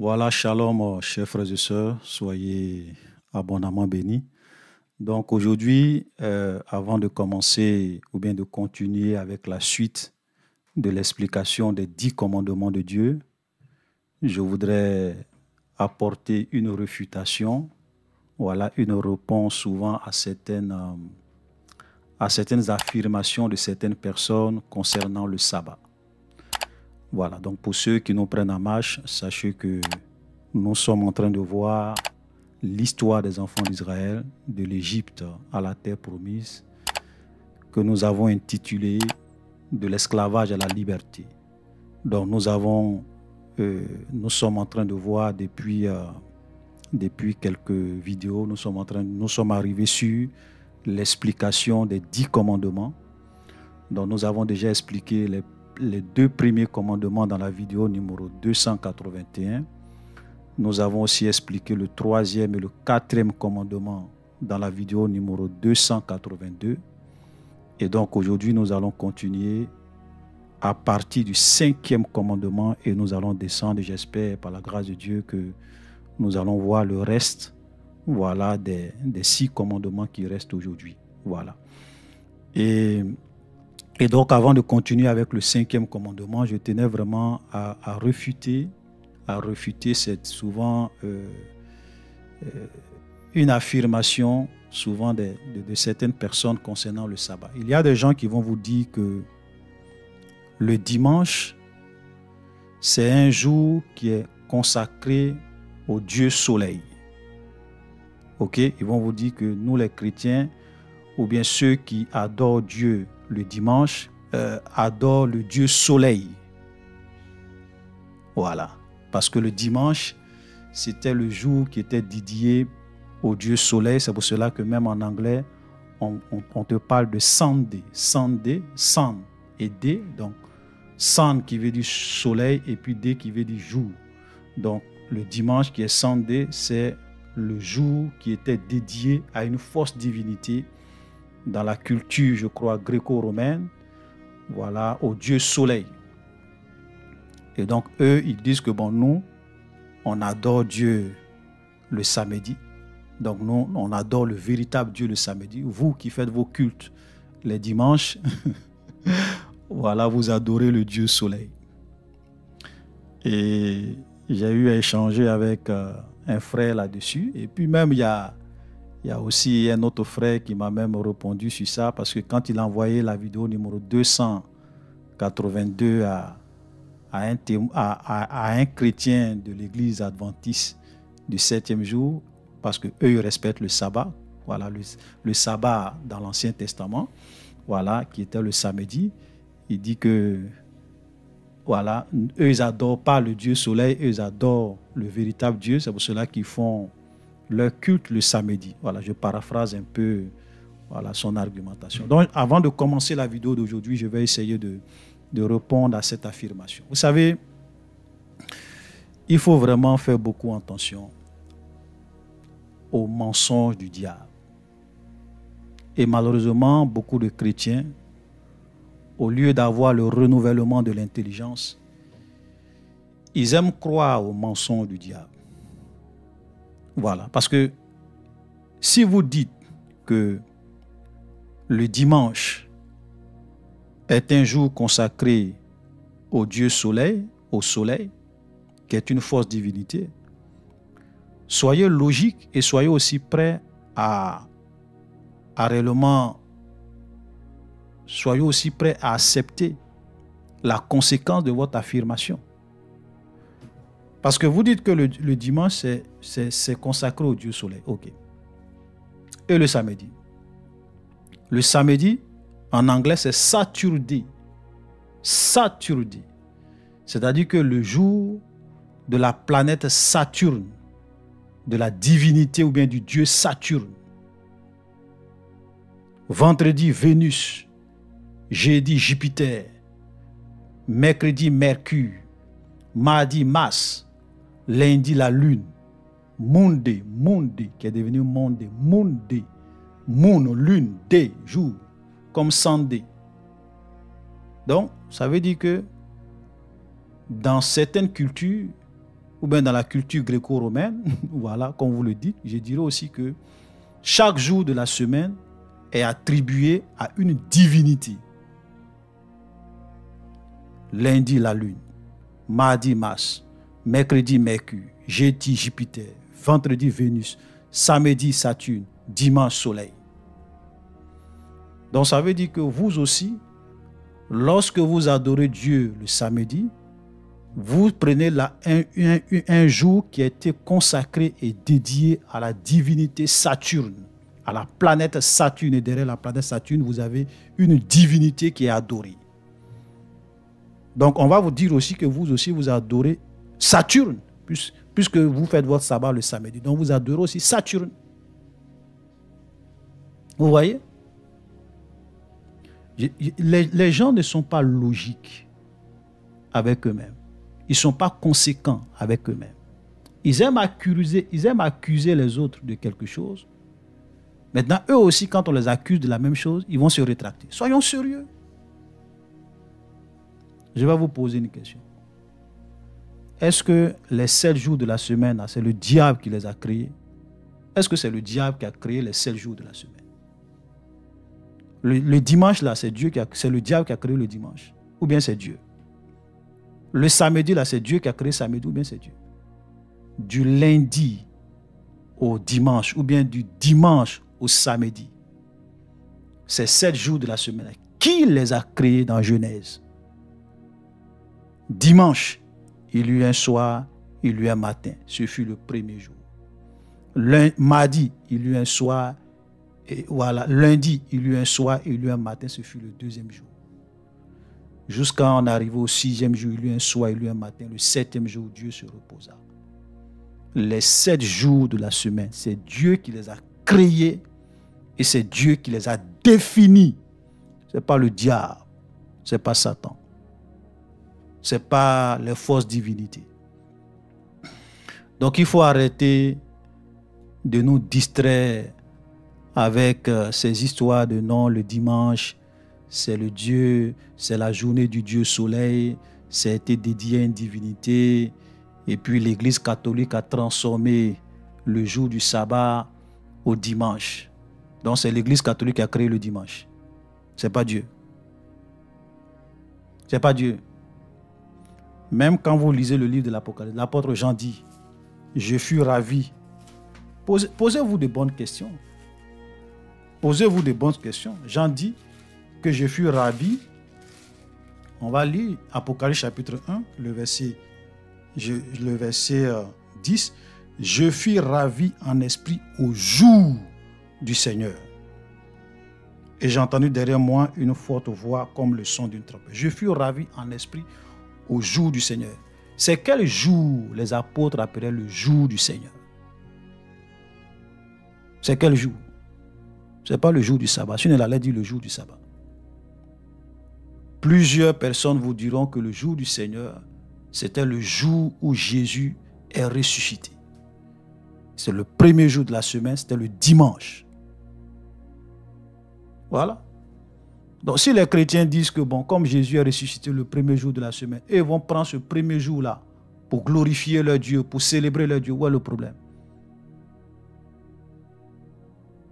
Voilà, shalom, chers frères et sœurs, soyez abondamment bénis. Donc aujourd'hui, avant de commencer ou bien de continuer avec la suite de l'explication des 10 commandements de Dieu, je voudrais apporter une réfutation, voilà, une réponse souvent à certaines affirmations de certaines personnes concernant le sabbat. Voilà, donc pour ceux qui nous prennent en marche, sachez que nous sommes en train de voir l'histoire des enfants d'Israël, de l'Égypte à la terre promise, que nous avons intitulé de l'esclavage à la liberté. Donc nous sommes en train de voir depuis quelques vidéos, nous sommes arrivés sur l'explication des 10 commandements. Donc nous avons déjà expliqué les 2 premiers commandements dans la vidéo numéro 281. Nous avons aussi expliqué le 3e et le 4e commandement dans la vidéo numéro 282. Et donc aujourd'hui, nous allons continuer à partir du 5e commandement et nous allons descendre, j'espère, par la grâce de Dieu, que nous allons voir le reste, voilà, des 6 commandements qui restent aujourd'hui. Voilà. Et donc, avant de continuer avec le 5e commandement, je tenais vraiment à réfuter c'est souvent une affirmation souvent de certaines personnes concernant le sabbat. Il y a des gens qui vont vous dire que le dimanche, c'est un jour qui est consacré au Dieu soleil. Ok? Ils vont vous dire que nous les chrétiens, ou bien ceux qui adorent Dieu le dimanche, adorent le Dieu soleil. Voilà. Parce que le dimanche, c'était le jour qui était dédié au Dieu soleil. C'est pour cela que même en anglais, on te parle de Sunday. Sunday, sun et day. Donc, sun qui veut dire soleil et puis day qui veut dire jour. Donc, le dimanche qui est Sunday, c'est le jour qui était dédié à une fausse divinité dans la culture, je crois, gréco-romaine. Voilà, au Dieu soleil. Et donc, eux, ils disent que bon, nous, on adore Dieu le samedi. Donc, nous, on adore le véritable Dieu le samedi. Vous qui faites vos cultes les dimanches, voilà, vous adorez le Dieu soleil. Et j'ai eu à échanger avec un frère là-dessus. Et puis même, il y a aussi un autre frère qui m'a même répondu sur ça, parce que quand il a envoyé la vidéo numéro 282 à un chrétien de l'église adventiste du 7e jour, parce qu'eux, ils respectent le sabbat. Voilà, le sabbat dans l'Ancien Testament, voilà, qui était le samedi. Il dit que, voilà, eux, ils n'adorent pas le Dieu soleil, eux, ils adorent le véritable Dieu. C'est pour cela qu'ils font leur culte le samedi. Voilà, je paraphrase un peu, voilà, son argumentation. Donc, avant de commencer la vidéo d'aujourd'hui, je vais essayer de répondre à cette affirmation. Vous savez, il faut vraiment faire beaucoup attention aux mensonges du diable. Et malheureusement, beaucoup de chrétiens, au lieu d'avoir le renouvellement de l'intelligence, ils aiment croire aux mensonges du diable. Voilà, parce que si vous dites que le dimanche est un jour consacré au Dieu soleil, au soleil, qui est une fausse divinité, soyez logique et soyez aussi prêts à réellement, soyez aussi prêts à accepter la conséquence de votre affirmation. Parce que vous dites que le dimanche, c'est consacré au Dieu soleil. Ok. Et le samedi? Le samedi, en anglais, c'est Saturday. Saturday. C'est-à-dire que le jour de la planète Saturne, de la divinité ou bien du Dieu Saturne. Vendredi, Vénus. Jeudi, Jupiter. Mercredi, Mercure. Mardi, Mars. Lundi, la Lune. Monday, qui est devenu Monday. Monday. Moon, lune, day, jour. Comme Sunday. Donc, ça veut dire que dans certaines cultures, ou bien dans la culture gréco-romaine, voilà, comme vous le dites, je dirais aussi que chaque jour de la semaine est attribué à une divinité. Lundi, la lune. Mardi, Mars. Mercredi, Mercure. Jeudi, Jupiter. Vendredi, Vénus. Samedi, Saturne. Dimanche, Soleil. Donc ça veut dire que vous aussi, lorsque vous adorez Dieu le samedi, vous prenez un jour qui a été consacré et dédié à la divinité Saturne, à la planète Saturne. Et derrière la planète Saturne, vous avez une divinité qui est adorée. Donc on va vous dire aussi que vous aussi, vous adorez Saturne, puisque vous faites votre sabbat le samedi. Donc vous adorez aussi Saturne. Vous voyez? Les gens ne sont pas logiques avec eux-mêmes. Ils ne sont pas conséquents avec eux-mêmes. Ils aiment accuser les autres de quelque chose. Maintenant, eux aussi, quand on les accuse de la même chose, ils vont se rétracter. Soyons sérieux. Je vais vous poser une question. Est-ce que les 7 jours de la semaine, c'est le diable qui les a créés? Est-ce que c'est le diable qui a créé les 7 jours de la semaine? Le dimanche, là, c'est le diable qui a créé le dimanche. Ou bien c'est Dieu. Le samedi, là, c'est Dieu qui a créé le samedi, ou bien c'est Dieu. Du lundi au dimanche, ou bien du dimanche au samedi. Ces 7 jours de la semaine. Qui les a créés dans Genèse? Dimanche, il y eut un soir, il y eut un matin. Ce fut le premier jour. Mardi, il y eut un soir, et voilà. Lundi, il y eut un soir, il y eut un matin. Ce fut le deuxième jour. Jusqu'à en arriver au 6e jour, il y eut un soir, il y eut un matin. Le 7e jour, Dieu se reposa. Les 7 jours de la semaine, c'est Dieu qui les a créés et c'est Dieu qui les a définis. Ce n'est pas le diable, ce n'est pas Satan. Ce n'est pas les fausses divinités. Donc il faut arrêter de nous distraire avec ces histoires de non, le dimanche, c'est le Dieu, c'est la journée du Dieu soleil, ça a été dédié à une divinité. Et puis l'Église catholique a transformé le jour du sabbat au dimanche. Donc c'est l'Église catholique qui a créé le dimanche. Ce n'est pas Dieu. Ce n'est pas Dieu. Même quand vous lisez le livre de l'Apocalypse, l'apôtre Jean dit, je fus ravi. Posez-vous de bonnes questions. Posez-vous de bonnes questions. Jean dit que je fus ravi. On va lire Apocalypse chapitre 1, le verset 10. Je fus ravi en esprit au jour du Seigneur. Et j'ai entendu derrière moi une forte voix comme le son d'une trompette. Je fus ravi en esprit au jour du Seigneur. C'est quel jour les apôtres appelaient le jour du Seigneur? C'est quel jour? Ce n'est pas le jour du sabbat. Si on allait dire le jour du sabbat. Plusieurs personnes vous diront que le jour du Seigneur, c'était le jour où Jésus est ressuscité. C'est le premier jour de la semaine, c'était le dimanche. Voilà. Donc si les chrétiens disent que bon, comme Jésus est ressuscité le premier jour de la semaine, ils vont prendre ce premier jour-là pour glorifier leur Dieu, pour célébrer leur Dieu, où est le problème?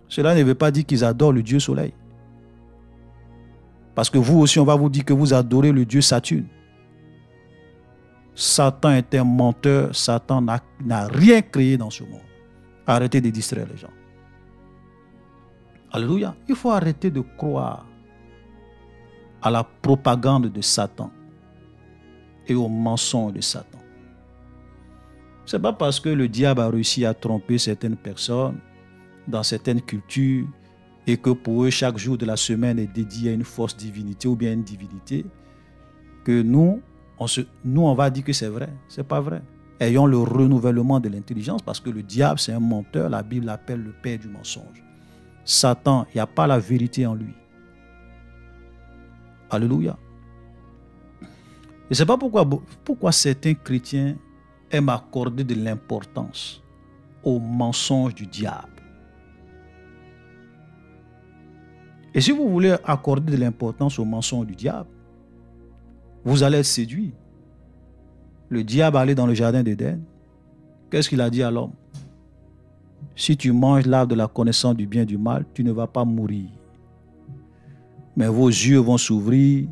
Cela ne veut pas dire qu'ils adorent le Dieu soleil. Parce que vous aussi, on va vous dire que vous adorez le Dieu Saturne. Satan est un menteur. Satan n'a rien créé dans ce monde. Arrêtez de distraire les gens. Alléluia. Il faut arrêter de croire à la propagande de Satan et aux mensonges de Satan. Ce n'est pas parce que le diable a réussi à tromper certaines personnes dans certaines cultures et que pour eux, chaque jour de la semaine est dédié à une fausse divinité ou bien une divinité, que nous, on va dire que c'est vrai. Ce n'est pas vrai. Ayons le renouvellement de l'intelligence parce que le diable, c'est un menteur. La Bible l'appelle le père du mensonge. Satan, il n'y a pas la vérité en lui. Alléluia. Et c'est pas pourquoi certains chrétiens aiment accorder de l'importance aux mensonges du diable. Et si vous voulez accorder de l'importance aux mensonges du diable, vous allez être séduit. Le diable allait dans le jardin d'Éden. qu'est-ce qu'il a dit à l'homme? Si tu manges l'arbre de la connaissance du bien et du mal, tu ne vas pas mourir. Mais vos yeux vont s'ouvrir,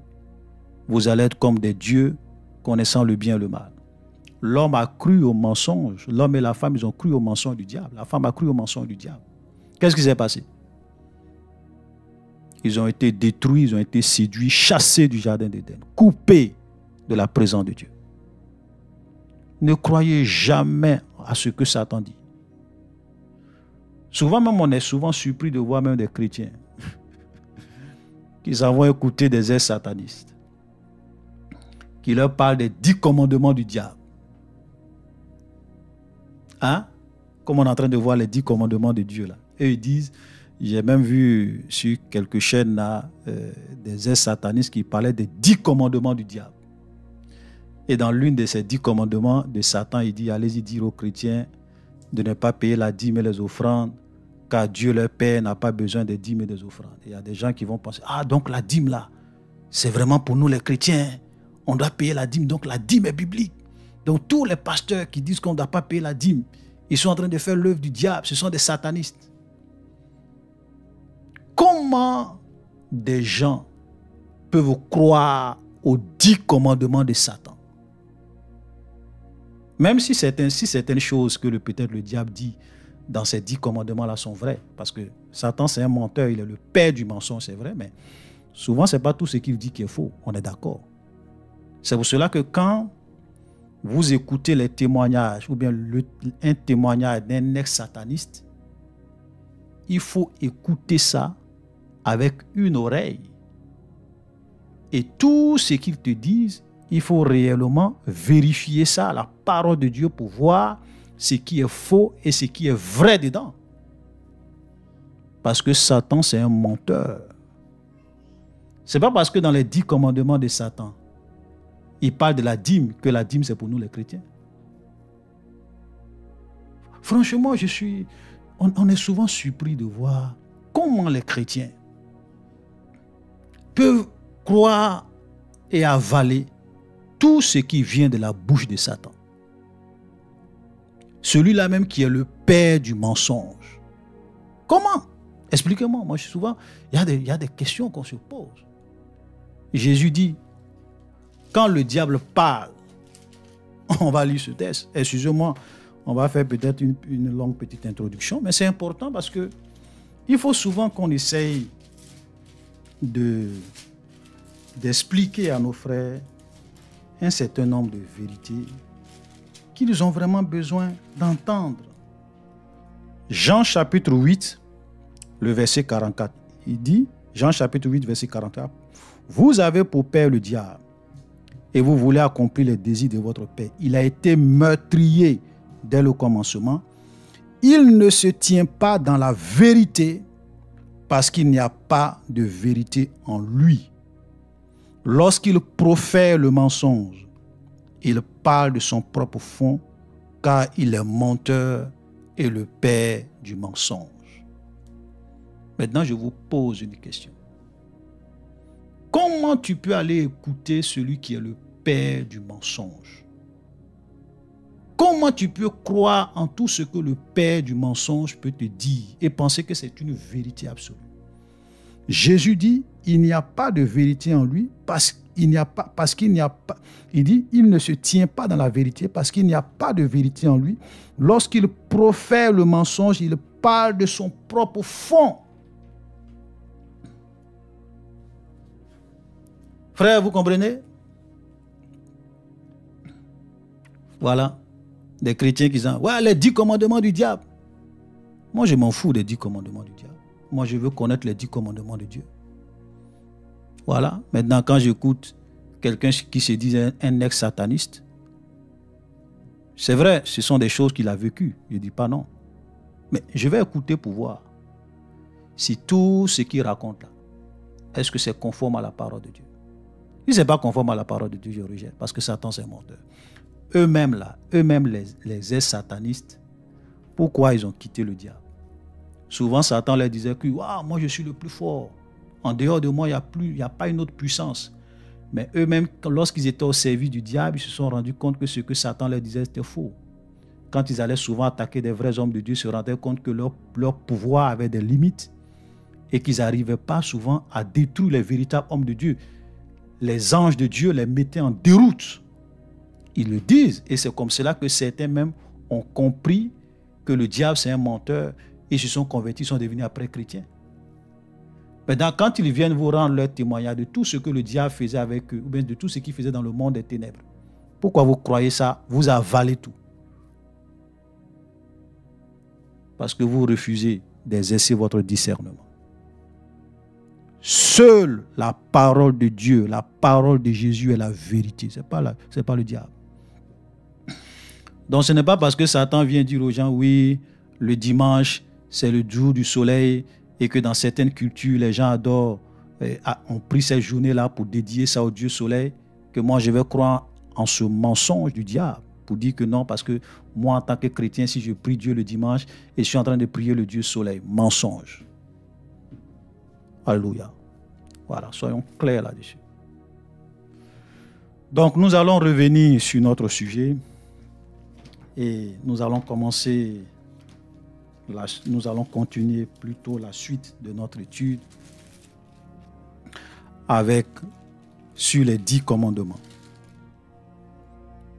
vous allez être comme des dieux, connaissant le bien et le mal. L'homme a cru au mensonge. L'homme et la femme, ils ont cru au mensonge du diable. La femme a cru au mensonge du diable. Qu'est-ce qui s'est passé? Ils ont été détruits, ils ont été séduits, chassés du jardin d'Éden, coupés de la présence de Dieu. Ne croyez jamais à ce que Satan dit. Souvent même, on est souvent surpris de voir même des chrétiens qui s'en vont écouter des airs satanistes, qui leur parlent des 10 commandements du diable. Hein? Comme on est en train de voir les 10 commandements de Dieu là. Et ils disent, j'ai même vu sur quelques chaînes là, des airs satanistes qui parlaient des 10 commandements du diable. Et dans l'une de ces 10 commandements de Satan, il dit, allez-y dire aux chrétiens de ne pas payer la dîme et les offrandes, car Dieu leur Père n'a pas besoin des dîmes et des offrandes. Il y a des gens qui vont penser, ah donc la dîme là, c'est vraiment pour nous les chrétiens, on doit payer la dîme, donc la dîme est biblique. Donc tous les pasteurs qui disent qu'on ne doit pas payer la dîme, ils sont en train de faire l'œuvre du diable, ce sont des satanistes. Comment des gens peuvent croire aux 10 commandements de Satan? Même si certaines choses que peut-être le diable dit dans ces 10 commandements-là sont vraies, parce que Satan c'est un menteur, il est le père du mensonge, c'est vrai, mais souvent ce n'est pas tout ce qu'il dit qui est faux, on est d'accord. C'est pour cela que quand vous écoutez les témoignages, ou bien un témoignage d'un ex-sataniste, il faut écouter ça avec une oreille. Et tout ce qu'ils te disent, il faut réellement vérifier ça, la parole de Dieu, pour voir ce qui est faux et ce qui est vrai dedans. Parce que Satan, c'est un menteur. Ce n'est pas parce que dans les 10 commandements de Satan, il parle de la dîme, que la dîme, c'est pour nous les chrétiens. Franchement, on est souvent surpris de voir comment les chrétiens peuvent croire et avaler tout ce qui vient de la bouche de Satan. Celui-là même qui est le père du mensonge. Comment? Expliquez-moi. Moi, souvent, il y a des questions qu'on se pose. Jésus dit, quand le diable parle, on va lire ce texte. Excusez-moi, on va faire peut-être une longue petite introduction, mais c'est important parce que il faut souvent qu'on essaye d'expliquer à nos frères un certain nombre de vérités qu'ils ont vraiment besoin d'entendre. Jean chapitre 8, le verset 44, il dit, Jean chapitre 8, verset 44, « Vous avez pour père le diable, et vous voulez accomplir les désirs de votre père. Il a été meurtrier dès le commencement. Il ne se tient pas dans la vérité parce qu'il n'y a pas de vérité en lui. Lorsqu'il profère le mensonge, il parle de son propre fond, car il est menteur et le père du mensonge. » Maintenant, je vous pose une question. Comment tu peux aller écouter celui qui est le père du mensonge? Comment tu peux croire en tout ce que le père du mensonge peut te dire et penser que c'est une vérité absolue? Jésus dit, il n'y a pas de vérité en lui il dit, il ne se tient pas dans la vérité parce qu'il n'y a pas de vérité en lui. Lorsqu'il profère le mensonge, il parle de son propre fond. Frère, vous comprenez? Voilà. Des chrétiens qui disent, ouais, les 10 commandements du diable. Moi, je m'en fous des 10 commandements du diable. Moi, je veux connaître les 10 commandements de Dieu. Voilà. Maintenant, quand j'écoute quelqu'un qui se dit un ex-sataniste, c'est vrai, ce sont des choses qu'il a vécues. Je ne dis pas non. Mais je vais écouter pour voir si tout ce qu'il raconte là, est-ce que c'est conforme à la parole de Dieu? Si ce n'est pas conforme à la parole de Dieu, je rejette, parce que Satan, c'est un menteur. Eux-mêmes, les ex-satanistes, pourquoi ils ont quitté le diable? Souvent, Satan leur disait que moi, je suis le plus fort. En dehors de moi, il n'y a pas une autre puissance. Mais eux-mêmes, lorsqu'ils étaient au service du diable, ils se sont rendus compte que ce que Satan leur disait, c'était faux. quand ils allaient souvent attaquer des vrais hommes de Dieu, se rendaient compte que leur pouvoir avait des limites et qu'ils n'arrivaient pas souvent à détruire les véritables hommes de Dieu. Les anges de Dieu les mettaient en déroute. Ils le disent. Et c'est comme cela que certains même ont compris que le diable, c'est un menteur. Ils se sont convertis, sont devenus après chrétiens. Maintenant, quand ils viennent vous rendre leur témoignage de tout ce que le diable faisait avec eux, ou bien de tout ce qu'il faisait dans le monde des ténèbres, pourquoi vous croyez ça? Vous avalez tout. Parce que vous refusez d'exercer votre discernement. Seule la parole de Dieu, la parole de Jésus est la vérité. Ce n'est pas le diable. Donc ce n'est pas parce que Satan vient dire aux gens, oui, le dimanche, c'est le jour du soleil, et que dans certaines cultures, les gens adorent, ont pris cette journée-là pour dédier ça au Dieu soleil, que moi je vais croire en ce mensonge du diable, pour dire que non, parce que moi en tant que chrétien, si je prie Dieu le dimanche, et je suis en train de prier le Dieu soleil, mensonge. Alléluia. Voilà, soyons clairs là-dessus. Donc nous allons revenir sur notre sujet et nous allons continuer plutôt la suite de notre étude sur les 10 commandements.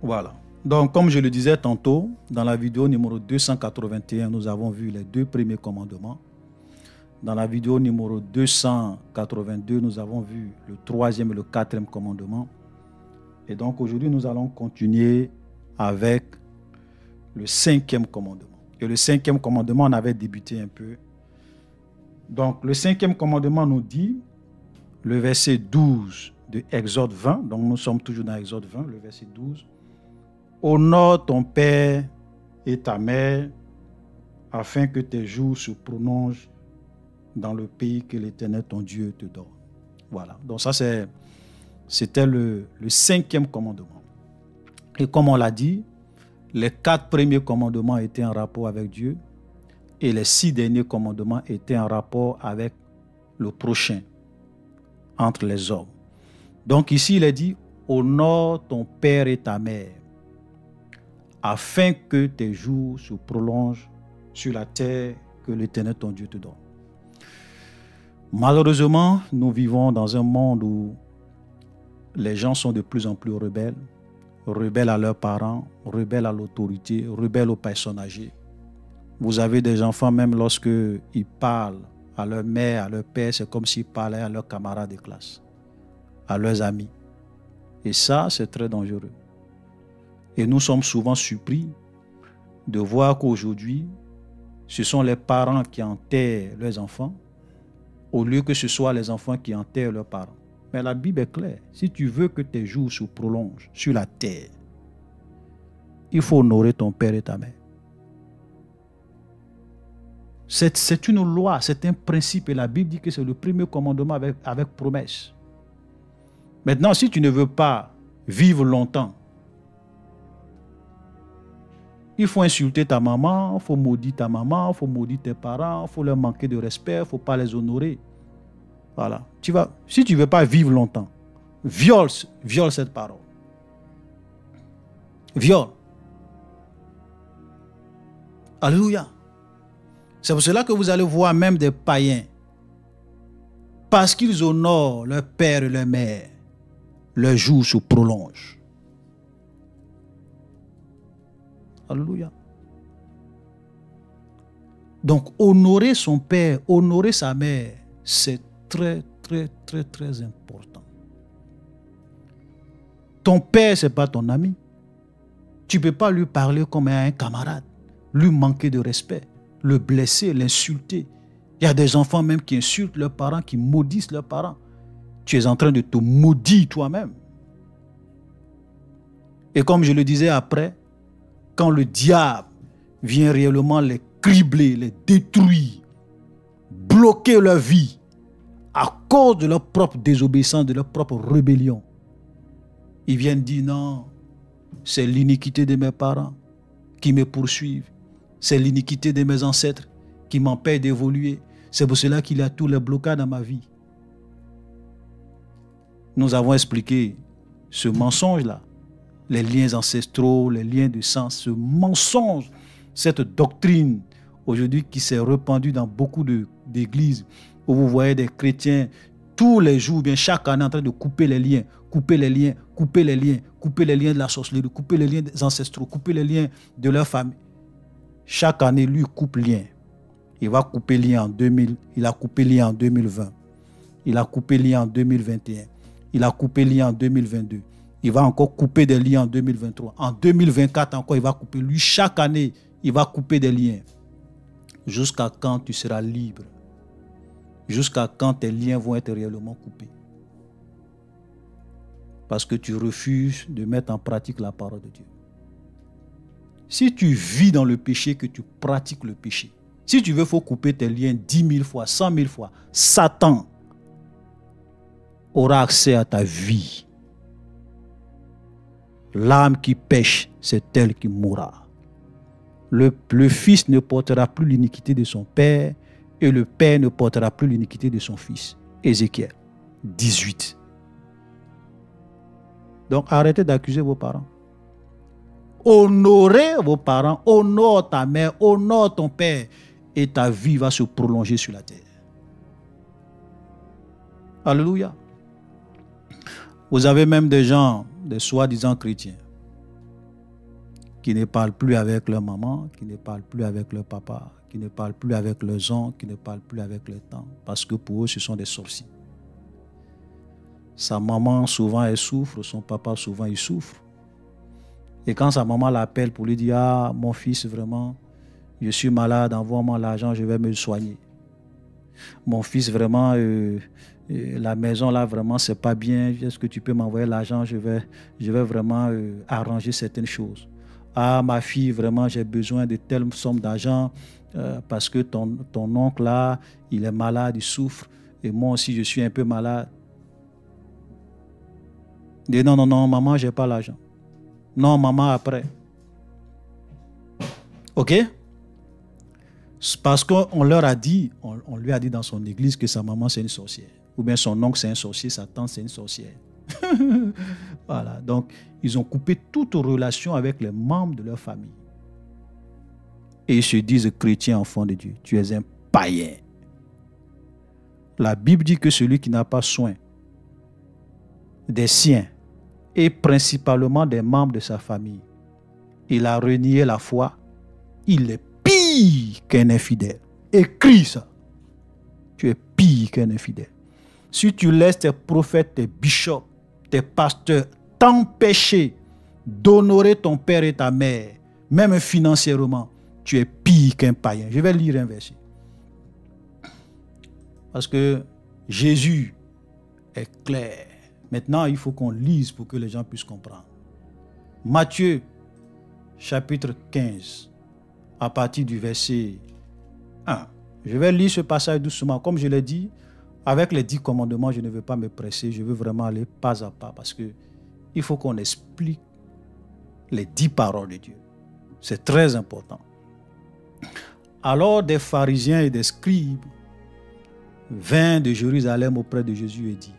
Voilà. Donc comme je le disais tantôt, dans la vidéo numéro 281, nous avons vu les 2 premiers commandements. Dans la vidéo numéro 282, nous avons vu le 3e et le 4e commandement. Et donc aujourd'hui, nous allons continuer avec le 5e commandement. Et le 5e commandement, on avait débuté un peu. Donc le 5e commandement nous dit, le verset 12 de Exode 20, donc nous sommes toujours dans Exode 20, le verset 12. Honore ton père et ta mère, afin que tes jours se prolongent dans le pays que l'Éternel ton Dieu te donne. Voilà. Donc ça, c'était le 5e commandement. Et comme on l'a dit, les 4 premiers commandements étaient en rapport avec Dieu et les 6 derniers commandements étaient en rapport avec le prochain, entre les hommes. Donc ici, il est dit, honore ton père et ta mère, afin que tes jours se prolongent sur la terre que l'Éternel ton Dieu te donne. Malheureusement, nous vivons dans un monde où les gens sont de plus en plus rebelles à leurs parents, rebelles à l'autorité, rebelles aux personnes âgées. Vous avez des enfants, même lorsqu'ils parlent à leur mère, à leur père, c'est comme s'ils parlaient à leurs camarades de classe, à leurs amis. Et ça, c'est très dangereux. Et nous sommes souvent surpris de voir qu'aujourd'hui, ce sont les parents qui enterrent leurs enfants, au lieu que ce soit les enfants qui enterrent leurs parents. Mais la Bible est claire. Si tu veux que tes jours se prolongent sur la terre, il faut honorer ton père et ta mère. C'est une loi, c'est un principe. Et la Bible dit que c'est le premier commandement avec promesse. Maintenant, si tu ne veux pas vivre longtemps, il faut insulter ta maman, il faut maudire ta maman, il faut maudire tes parents, il faut leur manquer de respect, il ne faut pas les honorer. Voilà. Si tu ne veux pas vivre longtemps, viole cette parole. Viole. Alléluia. C'est pour cela que vous allez voir même des païens, parce qu'ils honorent leur père et leur mère, leurs jours se prolongent. Alléluia. Donc, honorer son père, honorer sa mère, c'est très, très, très, très important. Ton père, ce n'est pas ton ami. Tu ne peux pas lui parler comme à un camarade, lui manquer de respect, le blesser, l'insulter. Il y a des enfants même qui insultent leurs parents, qui maudissent leurs parents. Tu es en train de te maudire toi-même. Et comme je le disais après, quand le diable vient réellement les cribler, les détruire, bloquer leur vie à cause de leur propre désobéissance, de leur propre rébellion, ils viennent dire non, c'est l'iniquité de mes parents qui me poursuivent, c'est l'iniquité de mes ancêtres qui m'empêche d'évoluer, c'est pour cela qu'il y a tous les blocages dans ma vie. Nous avons expliqué ce mensonge-là les liens ancestraux, les liens de sang, ce mensonge, cette doctrine aujourd'hui qui s'est répandue dans beaucoup d'églises où vous voyez des chrétiens tous les jours, bien chaque année en train de couper les liens, couper les liens, couper les liens, couper les liens de la sorcellerie, couper les liens des ancestraux, couper les liens de leur famille. Chaque année, lui coupe lien. Il va couper lien en 2000, il a coupé lien en 2020. Il a coupé lien en 2021. Il a coupé lien en 2022. Il va encore couper des liens en 2023. En 2024 encore, il va couper. Lui, chaque année, il va couper des liens. Jusqu'à quand tu seras libre? Jusqu'à quand tes liens vont être réellement coupés? Parce que tu refuses de mettre en pratique la parole de Dieu. Si tu vis dans le péché, que tu pratiques le péché, si tu veux, il faut couper tes liens 10 000 fois, 100 000 fois. Satan aura accès à ta vie. L'âme qui pêche, c'est elle qui mourra. Le fils ne portera plus l'iniquité de son père et le père ne portera plus l'iniquité de son fils. Ézéchiel 18. Donc arrêtez d'accuser vos parents. Honorez vos parents, honore ta mère, honore ton père et ta vie va se prolonger sur la terre. Alléluia. Vous avez même des gens, des soi-disant chrétiens, qui ne parlent plus avec leur maman, qui ne parlent plus avec leur papa, qui ne parlent plus avec leurs oncles, qui ne parlent plus avec leurs tantes, parce que pour eux, ce sont des sorciers. Sa maman, souvent, elle souffre, son papa, souvent, il souffre. Et quand sa maman l'appelle pour lui dire « Ah, mon fils, vraiment, je suis malade, envoie-moi l'argent, je vais me soigner. Mon fils, vraiment, la maison, là, vraiment, c'est pas bien. Est-ce que tu peux m'envoyer l'argent? Je vais vraiment arranger certaines choses. Ah, ma fille, vraiment, j'ai besoin de telle somme d'argent parce que ton oncle, là, il est malade, il souffre. Et moi aussi, je suis un peu malade. » Dis non, non, non, maman, j'ai pas l'argent. Non, maman, après. OK? Parce qu'on leur a dit, on lui a dit dans son église que sa maman, c'est une sorcière. Ou bien son oncle, c'est un sorcier, sa tante, c'est une sorcière. Voilà. Donc, ils ont coupé toute relation avec les membres de leur famille. Et ils se disent chrétiens, enfants de Dieu. Tu es un païen. La Bible dit que celui qui n'a pas soin des siens et principalement des membres de sa famille, il a renié la foi, il est pire qu'un infidèle. Écris ça. Tu es pire qu'un infidèle. Si tu laisses tes prophètes, tes bishops, tes pasteurs t'empêcher d'honorer ton père et ta mère, même financièrement, tu es pire qu'un païen. Je vais lire un verset. Parce que Jésus est clair. Maintenant, il faut qu'on lise pour que les gens puissent comprendre. Matthieu, chapitre 15, à partir du verset 1. Je vais lire ce passage doucement. Comme je l'ai dit, avec les 10 commandements, je ne veux pas me presser. Je veux vraiment aller pas à pas parce qu'il faut qu'on explique les 10 paroles de Dieu. C'est très important. Alors des pharisiens et des scribes vinrent de Jérusalem auprès de Jésus et dit: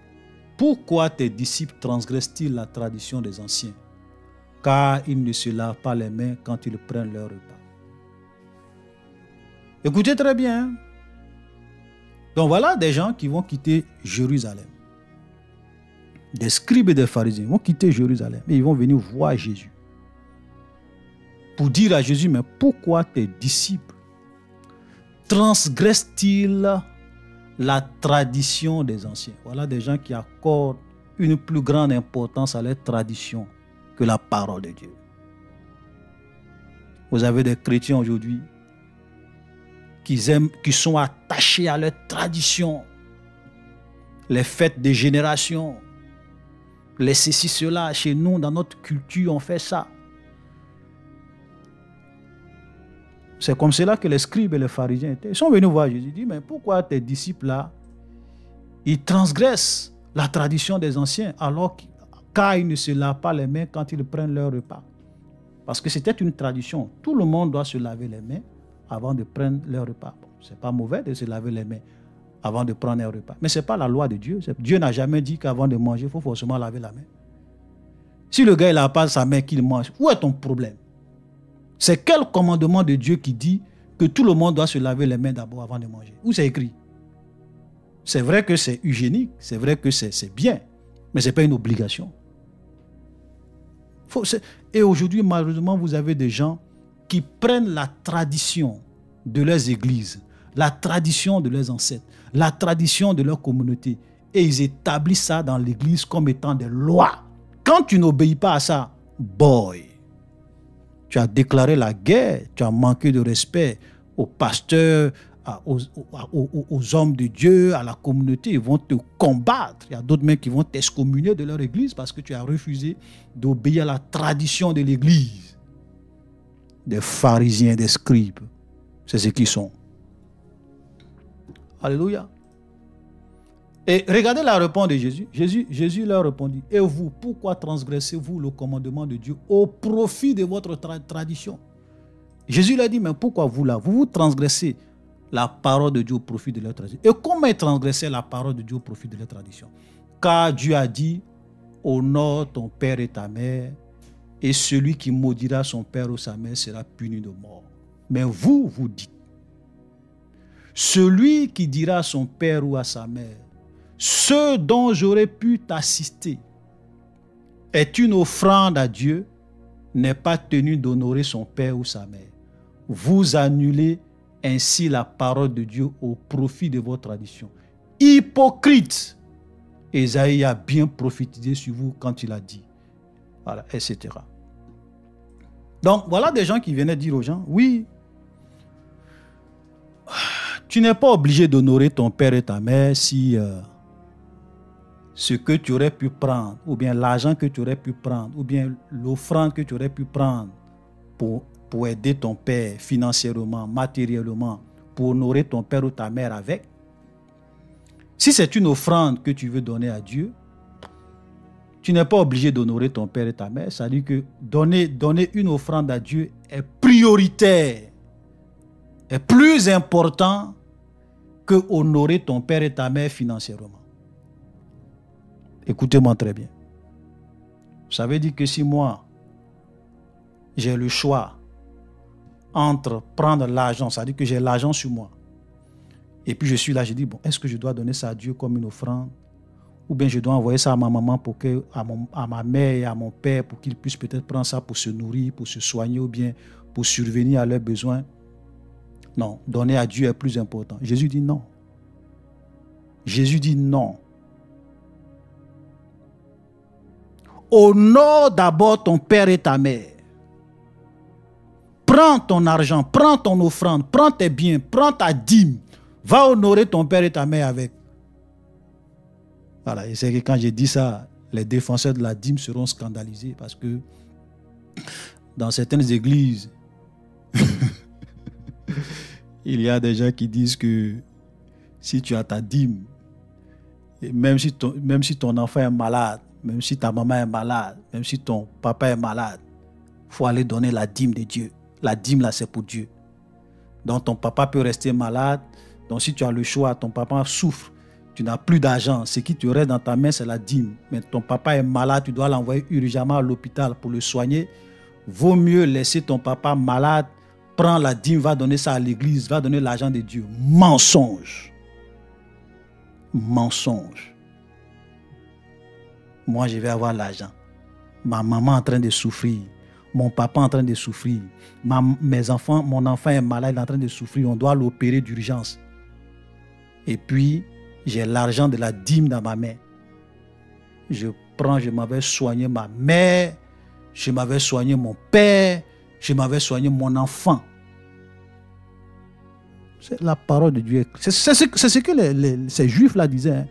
pourquoi tes disciples transgressent-ils la tradition des anciens? Car ils ne se lavent pas les mains quand ils prennent leur repas. Écoutez très bien. Donc voilà des gens qui vont quitter Jérusalem. Des scribes et des pharisiens vont quitter Jérusalem et ils vont venir voir Jésus. Pour dire à Jésus, mais pourquoi tes disciples transgressent-ils la tradition des anciens? Voilà des gens qui accordent une plus grande importance à leur tradition que la parole de Dieu. Vous avez des chrétiens aujourd'hui qui sont attachés à leur tradition, les fêtes des générations, les ceci, cela. Chez nous, dans notre culture, on fait ça. C'est comme cela que les scribes et les pharisiens étaient. Ils sont venus voir Jésus. Ils disent, mais pourquoi tes disciples-là, ils transgressent la tradition des anciens car ils ne se lavent pas les mains quand ils prennent leur repas? Parce que c'était une tradition. Tout le monde doit se laver les mains avant de prendre leur repas. Bon, ce n'est pas mauvais de se laver les mains avant de prendre leur repas. Mais ce n'est pas la loi de Dieu. Dieu n'a jamais dit qu'avant de manger, il faut forcément laver la main. Si le gars, il n'a pas sa main qu'il mange, où est ton problème? C'est quel commandement de Dieu qui dit que tout le monde doit se laver les mains d'abord avant de manger? Où c'est écrit? C'est vrai que c'est hygiénique, c'est vrai que c'est bien, mais ce n'est pas une obligation. Et aujourd'hui, malheureusement, vous avez des gens qui prennent la tradition de leurs églises, la tradition de leurs ancêtres, la tradition de leur communauté, et ils établissent ça dans l'église comme étant des lois. Quand tu n'obéis pas à ça, boy, tu as déclaré la guerre, tu as manqué de respect aux pasteurs, aux hommes de Dieu, à la communauté. Ils vont te combattre. Il y a d'autres même qui vont t'excommunier de leur église parce que tu as refusé d'obéir à la tradition de l'église. Des pharisiens, des scribes, c'est ce qu'ils sont. Alléluia. Et regardez la réponse de Jésus. Jésus leur répondit, et vous, pourquoi transgressez-vous le commandement de Dieu au profit de votre tradition? Jésus leur dit, mais pourquoi vous là? Vous transgressez la parole de Dieu au profit de leur tradition. Et comment ils transgressaient la parole de Dieu au profit de leur tradition? Car Dieu a dit, honore ton père et ta mère, et celui qui maudira son père ou sa mère sera puni de mort. Mais vous, vous dites, celui qui dira à son père ou à sa mère, ce dont j'aurais pu t'assister est une offrande à Dieu, n'est pas tenu d'honorer son père ou sa mère. Vous annulez ainsi la parole de Dieu au profit de votre tradition. Hypocrite! Ésaïe a bien prophétisé sur vous quand il a dit. Voilà, etc. Donc, voilà des gens qui venaient dire aux gens, oui, tu n'es pas obligé d'honorer ton père et ta mère si ce que tu aurais pu prendre, ou bien l'argent que tu aurais pu prendre, ou bien l'offrande que tu aurais pu prendre pour aider ton père financièrement, matériellement, pour honorer ton père ou ta mère avec. Si c'est une offrande que tu veux donner à Dieu, tu n'es pas obligé d'honorer ton père et ta mère. Ça veut dire que donner une offrande à Dieu est prioritaire, est plus important que honorer ton père et ta mère financièrement. Écoutez-moi très bien. Ça veut dire que si moi, j'ai le choix entre prendre l'argent, ça veut dire que j'ai l'argent sur moi, et puis je suis là, je dis, bon, est-ce que je dois donner ça à Dieu comme une offrande? Ou bien je dois envoyer ça à ma maman, à ma mère et à mon père, pour qu'ils puissent peut-être prendre ça pour se nourrir, pour se soigner, ou bien pour survenir à leurs besoins? Non, donner à Dieu est plus important. Jésus dit non. Jésus dit non. Honore d'abord ton père et ta mère. Prends ton argent, prends ton offrande, prends tes biens, prends ta dîme. Va honorer ton père et ta mère avec. Voilà, et c'est que quand j'ai dit ça, les défenseurs de la dîme seront scandalisés parce que dans certaines églises, il y a des gens qui disent que si tu as ta dîme, et même si ton enfant est malade, même si ta maman est malade, même si ton papa est malade, il faut aller donner la dîme de Dieu. La dîme, là, c'est pour Dieu. Donc, ton papa peut rester malade. Donc, si tu as le choix, ton papa souffre, tu n'as plus d'argent. Ce qui te reste dans ta main, c'est la dîme. Mais ton papa est malade, tu dois l'envoyer urgemment à l'hôpital pour le soigner. Vaut mieux laisser ton papa malade, prends la dîme, va donner ça à l'église, va donner l'argent de Dieu. Mensonge. Mensonge. Moi, je vais avoir l'argent. Ma maman est en train de souffrir. Mon papa est en train de souffrir. Mon enfant est malade, il est en train de souffrir. On doit l'opérer d'urgence. Et puis, j'ai l'argent de la dîme dans ma main. Je m'en vais soigner ma mère, je m'en vais soigner mon père, je m'en vais soigner mon enfant. C'est la parole de Dieu. C'est ce que ces juifs-là disaient. Hein.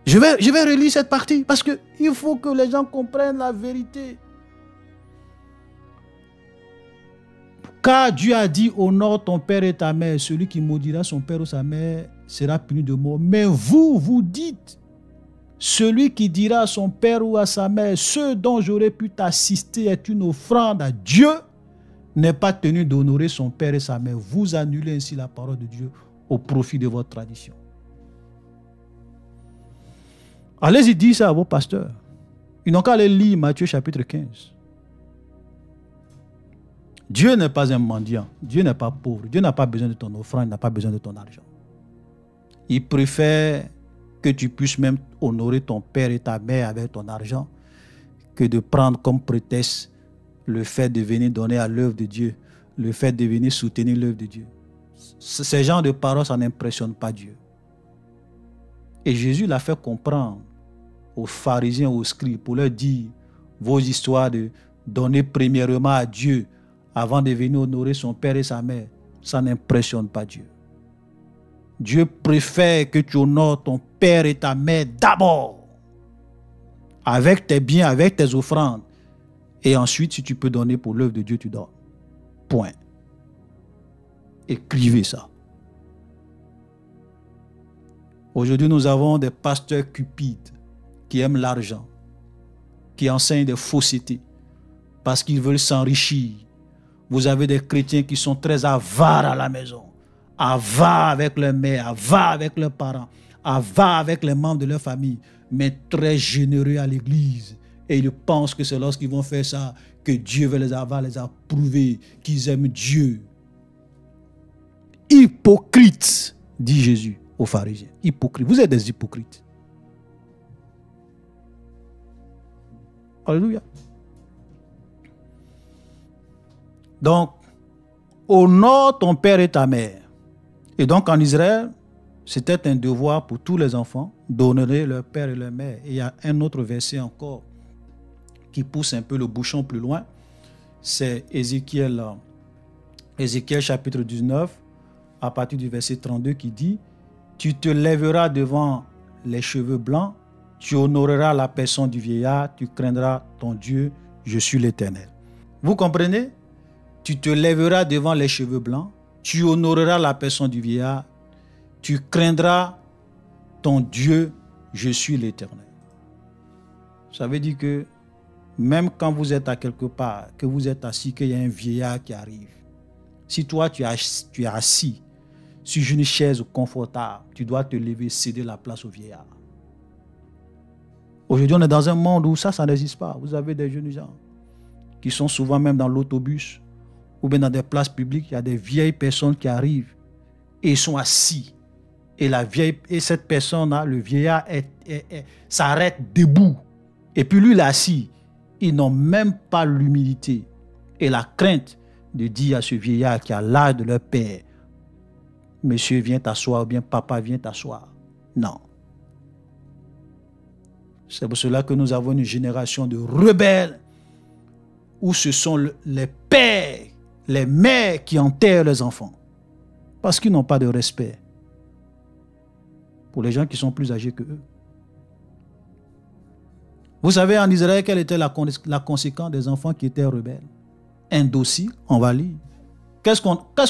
Je vais relire cette partie parce qu'il faut que les gens comprennent la vérité. Car Dieu a dit, honore ton père et ta mère. Celui qui maudira son père ou sa mère sera puni de mort. Mais vous, vous dites, celui qui dira à son père ou à sa mère, ce dont j'aurais pu t'assister est une offrande à Dieu, n'est pas tenu d'honorer son père et sa mère. Vous annulez ainsi la parole de Dieu au profit de votre tradition. Allez-y dire ça à vos pasteurs. Ils n'ont qu'à aller lire Matthieu chapitre 15. Dieu n'est pas un mendiant. Dieu n'est pas pauvre. Dieu n'a pas besoin de ton offrande, il n'a pas besoin de ton argent. Il préfère que tu puisses même honorer ton père et ta mère avec ton argent que de prendre comme prétexte le fait de venir donner à l'œuvre de Dieu, le fait de venir soutenir l'œuvre de Dieu. Ces genres de paroles, ça n'impressionne pas Dieu. Et Jésus l'a fait comprendre aux pharisiens, aux scribes, pour leur dire vos histoires de donner premièrement à Dieu avant de venir honorer son père et sa mère, ça n'impressionne pas Dieu. Dieu préfère que tu honores ton père et ta mère d'abord, avec tes biens, avec tes offrandes. Et ensuite, si tu peux donner pour l'œuvre de Dieu, tu donnes. Point. Écrivez ça. Aujourd'hui, nous avons des pasteurs cupides qui aiment l'argent, qui enseignent des faussetés parce qu'ils veulent s'enrichir. Vous avez des chrétiens qui sont très avares à la maison, avares avec leur mère, avares avec leurs parents, avares avec les membres de leur famille, mais très généreux à l'église. Et ils pensent que c'est lorsqu'ils vont faire ça que Dieu va les approuver, qu'ils aiment Dieu. Hypocrite, dit Jésus aux pharisiens. Hypocrite. Vous êtes des hypocrites. Alléluia. Donc, honore ton père et ta mère. Et donc en Israël, c'était un devoir pour tous les enfants d'honorer leur père et leur mère. Et il y a un autre verset encore qui pousse un peu le bouchon plus loin. C'est Ézéchiel chapitre 19, à partir du verset 32 qui dit « Tu te lèveras devant les cheveux blancs, tu honoreras la personne du vieillard, tu craindras ton Dieu, je suis l'Éternel. » Vous comprenez? Tu te lèveras devant les cheveux blancs, tu honoreras la personne du vieillard, tu craindras ton Dieu, je suis l'Éternel. Ça veut dire que même quand vous êtes à quelque part, que vous êtes assis, qu'il y a un vieillard qui arrive, si toi tu es assis sur une chaise confortable, tu dois te lever, céder la place au vieillard. Aujourd'hui, on est dans un monde où ça n'existe pas. Vous avez des jeunes gens qui sont souvent même dans l'autobus ou bien dans des places publiques, il y a des vieilles personnes qui arrivent et ils sont assis. Et cette personne-là, le vieillard, s'arrête debout. Et puis lui, il est assis. Ils n'ont même pas l'humilité et la crainte de dire à ce vieillard qui a l'âge de leur père, monsieur, viens t'asseoir, ou bien papa, viens t'asseoir. Non. C'est pour cela que nous avons une génération de rebelles où ce sont les pères, les mères qui enterrent leurs enfants parce qu'ils n'ont pas de respect pour les gens qui sont plus âgés que eux. Vous savez en Israël quelle était la conséquence des enfants qui étaient rebelles? Indociles, on va lire. Qu'est-ce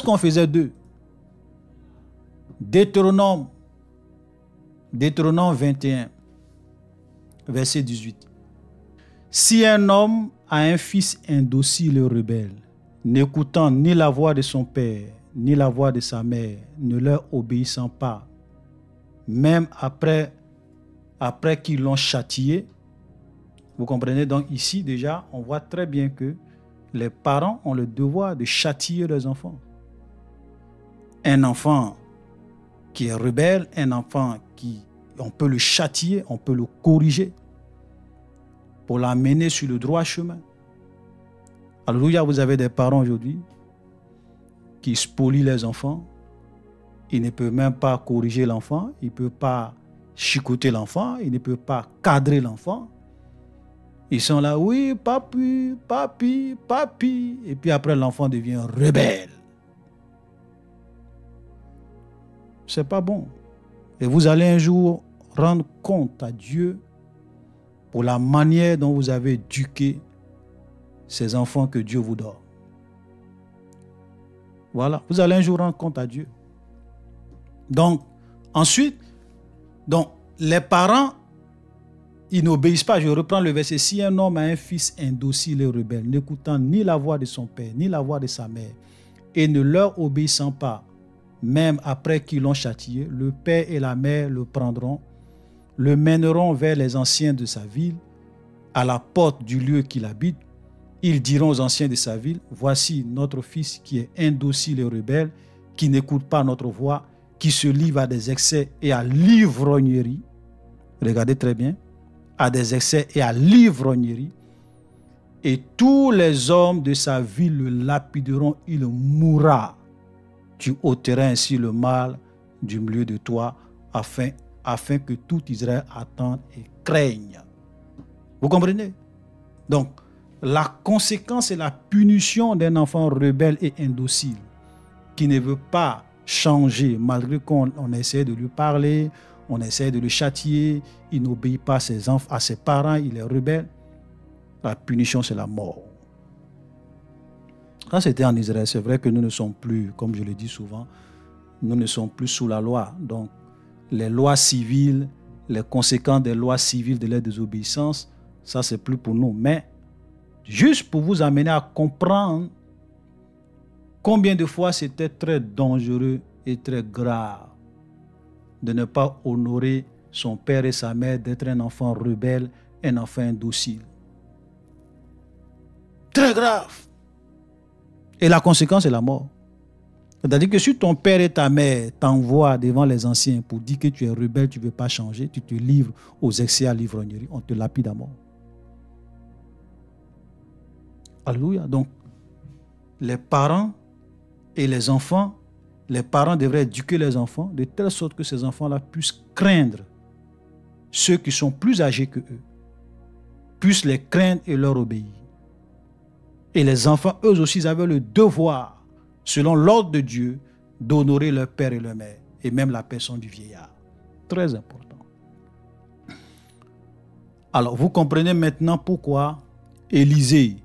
qu'on faisait d'eux? Deutéronome 21, verset 18. Si un homme a un fils indocile et rebelle, n'écoutant ni la voix de son père, ni la voix de sa mère, ne leur obéissant pas, même après qu'ils l'ont châtié, vous comprenez? Donc ici déjà, on voit très bien que les parents ont le devoir de châtier leurs enfants. Un enfant qui est rebelle, un enfant qui, on peut le châtier, on peut le corriger pour l'amener sur le droit chemin. Alléluia, vous avez des parents aujourd'hui qui spolient les enfants. Ils ne peuvent même pas corriger l'enfant, ils ne peuvent pas chicoter l'enfant, ils ne peuvent pas cadrer l'enfant. Ils sont là, oui, papi, papi, papi. Et puis après, l'enfant devient rebelle. C'est pas bon. Et vous allez un jour rendre compte à Dieu pour la manière dont vous avez éduqué ces enfants que Dieu vous donne. Voilà. Vous allez un jour rendre compte à Dieu. Donc, ensuite, les parents, ils n'obéissent pas. Je reprends le verset. Si un homme a un fils indocile et rebelle, n'écoutant ni la voix de son père, ni la voix de sa mère, et ne leur obéissant pas, même après qu'ils l'ont châtié, le père et la mère le prendront, le mèneront vers les anciens de sa ville, à la porte du lieu qu'il habite, ils diront aux anciens de sa ville, voici notre fils qui est indocile et rebelle, qui n'écoute pas notre voix, qui se livre à des excès et à l'ivrognerie. Regardez très bien, à des excès et à l'ivrognerie. Et tous les hommes de sa ville le lapideront, il mourra. Tu ôteras ainsi le mal du milieu de toi, afin que tout Israël attende et craigne. Vous comprenez? Donc, la conséquence et la punition d'un enfant rebelle et indocile qui ne veut pas changer malgré qu'on essaie de lui parler, on essaie de le châtier, il n'obéit pas à ses parents, il est rebelle. La punition, c'est la mort. Quand c'était en Israël, c'est vrai que nous ne sommes plus, comme je le dis souvent, nous ne sommes plus sous la loi. Donc, les lois civiles, les conséquences des lois civiles de la désobéissance, ça, c'est plus pour nous. Mais, juste pour vous amener à comprendre combien de fois c'était très dangereux et très grave de ne pas honorer son père et sa mère, d'être un enfant rebelle, un enfant indocile. Très grave. Et la conséquence est la mort. C'est-à-dire que si ton père et ta mère t'envoient devant les anciens pour dire que tu es rebelle, tu ne veux pas changer, tu te livres aux excès à l'ivrognerie, on te lapide à mort. Alléluia. Donc, les parents et les enfants, les parents devraient éduquer les enfants de telle sorte que ces enfants-là puissent craindre ceux qui sont plus âgés que eux, puissent les craindre et leur obéir. Et les enfants, eux aussi, avaient le devoir, selon l'ordre de Dieu, d'honorer leur père et leur mère, et même la personne du vieillard. Très important. Alors, vous comprenez maintenant pourquoi Élisée,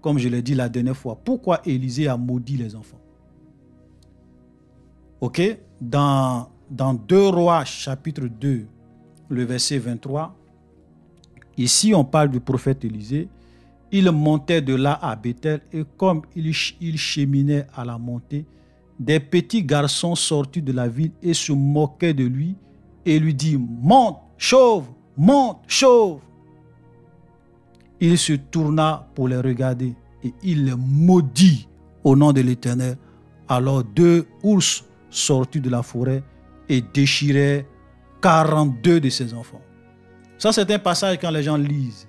comme je l'ai dit la dernière fois, pourquoi Élisée a maudit les enfants. Ok? Dans 2 Rois, chapitre 2, le verset 23, ici on parle du prophète Élisée. Il montait de là à Bethel et comme il cheminait à la montée, des petits garçons sortis de la ville et se moquaient de lui et lui dit « Monte, chauve, monte, chauve !» Il se tourna pour les regarder et il les maudit au nom de l'Éternel. Alors 2 ours sortis de la forêt et déchiraient 42 de ses enfants. Ça, c'est un passage quand les gens lisent.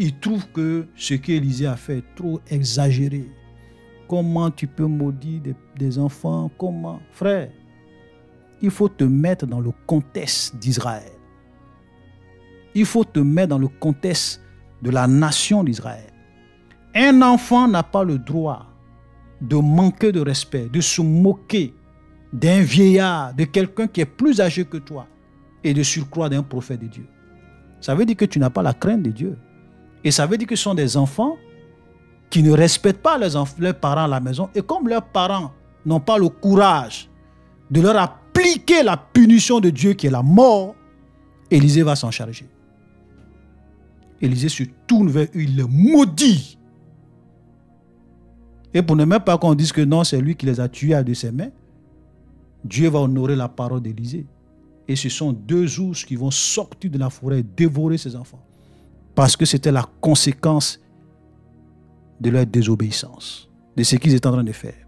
Ils trouvent que ce qu'Élisée a fait est trop exagéré. Comment tu peux maudire des enfants? Comment? Frère, il faut te mettre dans le contexte d'Israël. Il faut te mettre dans le contexte de la nation d'Israël. Un enfant n'a pas le droit de manquer de respect, de se moquer d'un vieillard, de quelqu'un qui est plus âgé que toi et de surcroît d'un prophète de Dieu. Ça veut dire que tu n'as pas la crainte de Dieu. Et ça veut dire que ce sont des enfants qui ne respectent pas leurs parents à la maison. Et comme leurs parents n'ont pas le courage de leur appliquer la punition de Dieu qui est la mort, Élisée va s'en charger. Élisée se tourne vers eux, il les maudit. Et pour ne même pas qu'on dise que non, c'est lui qui les a tués à de ses mains, Dieu va honorer la parole d'Élisée. Et ce sont 2 ours qui vont sortir de la forêt et dévorer ses enfants. Parce que c'était la conséquence de leur désobéissance, de ce qu'ils étaient en train de faire.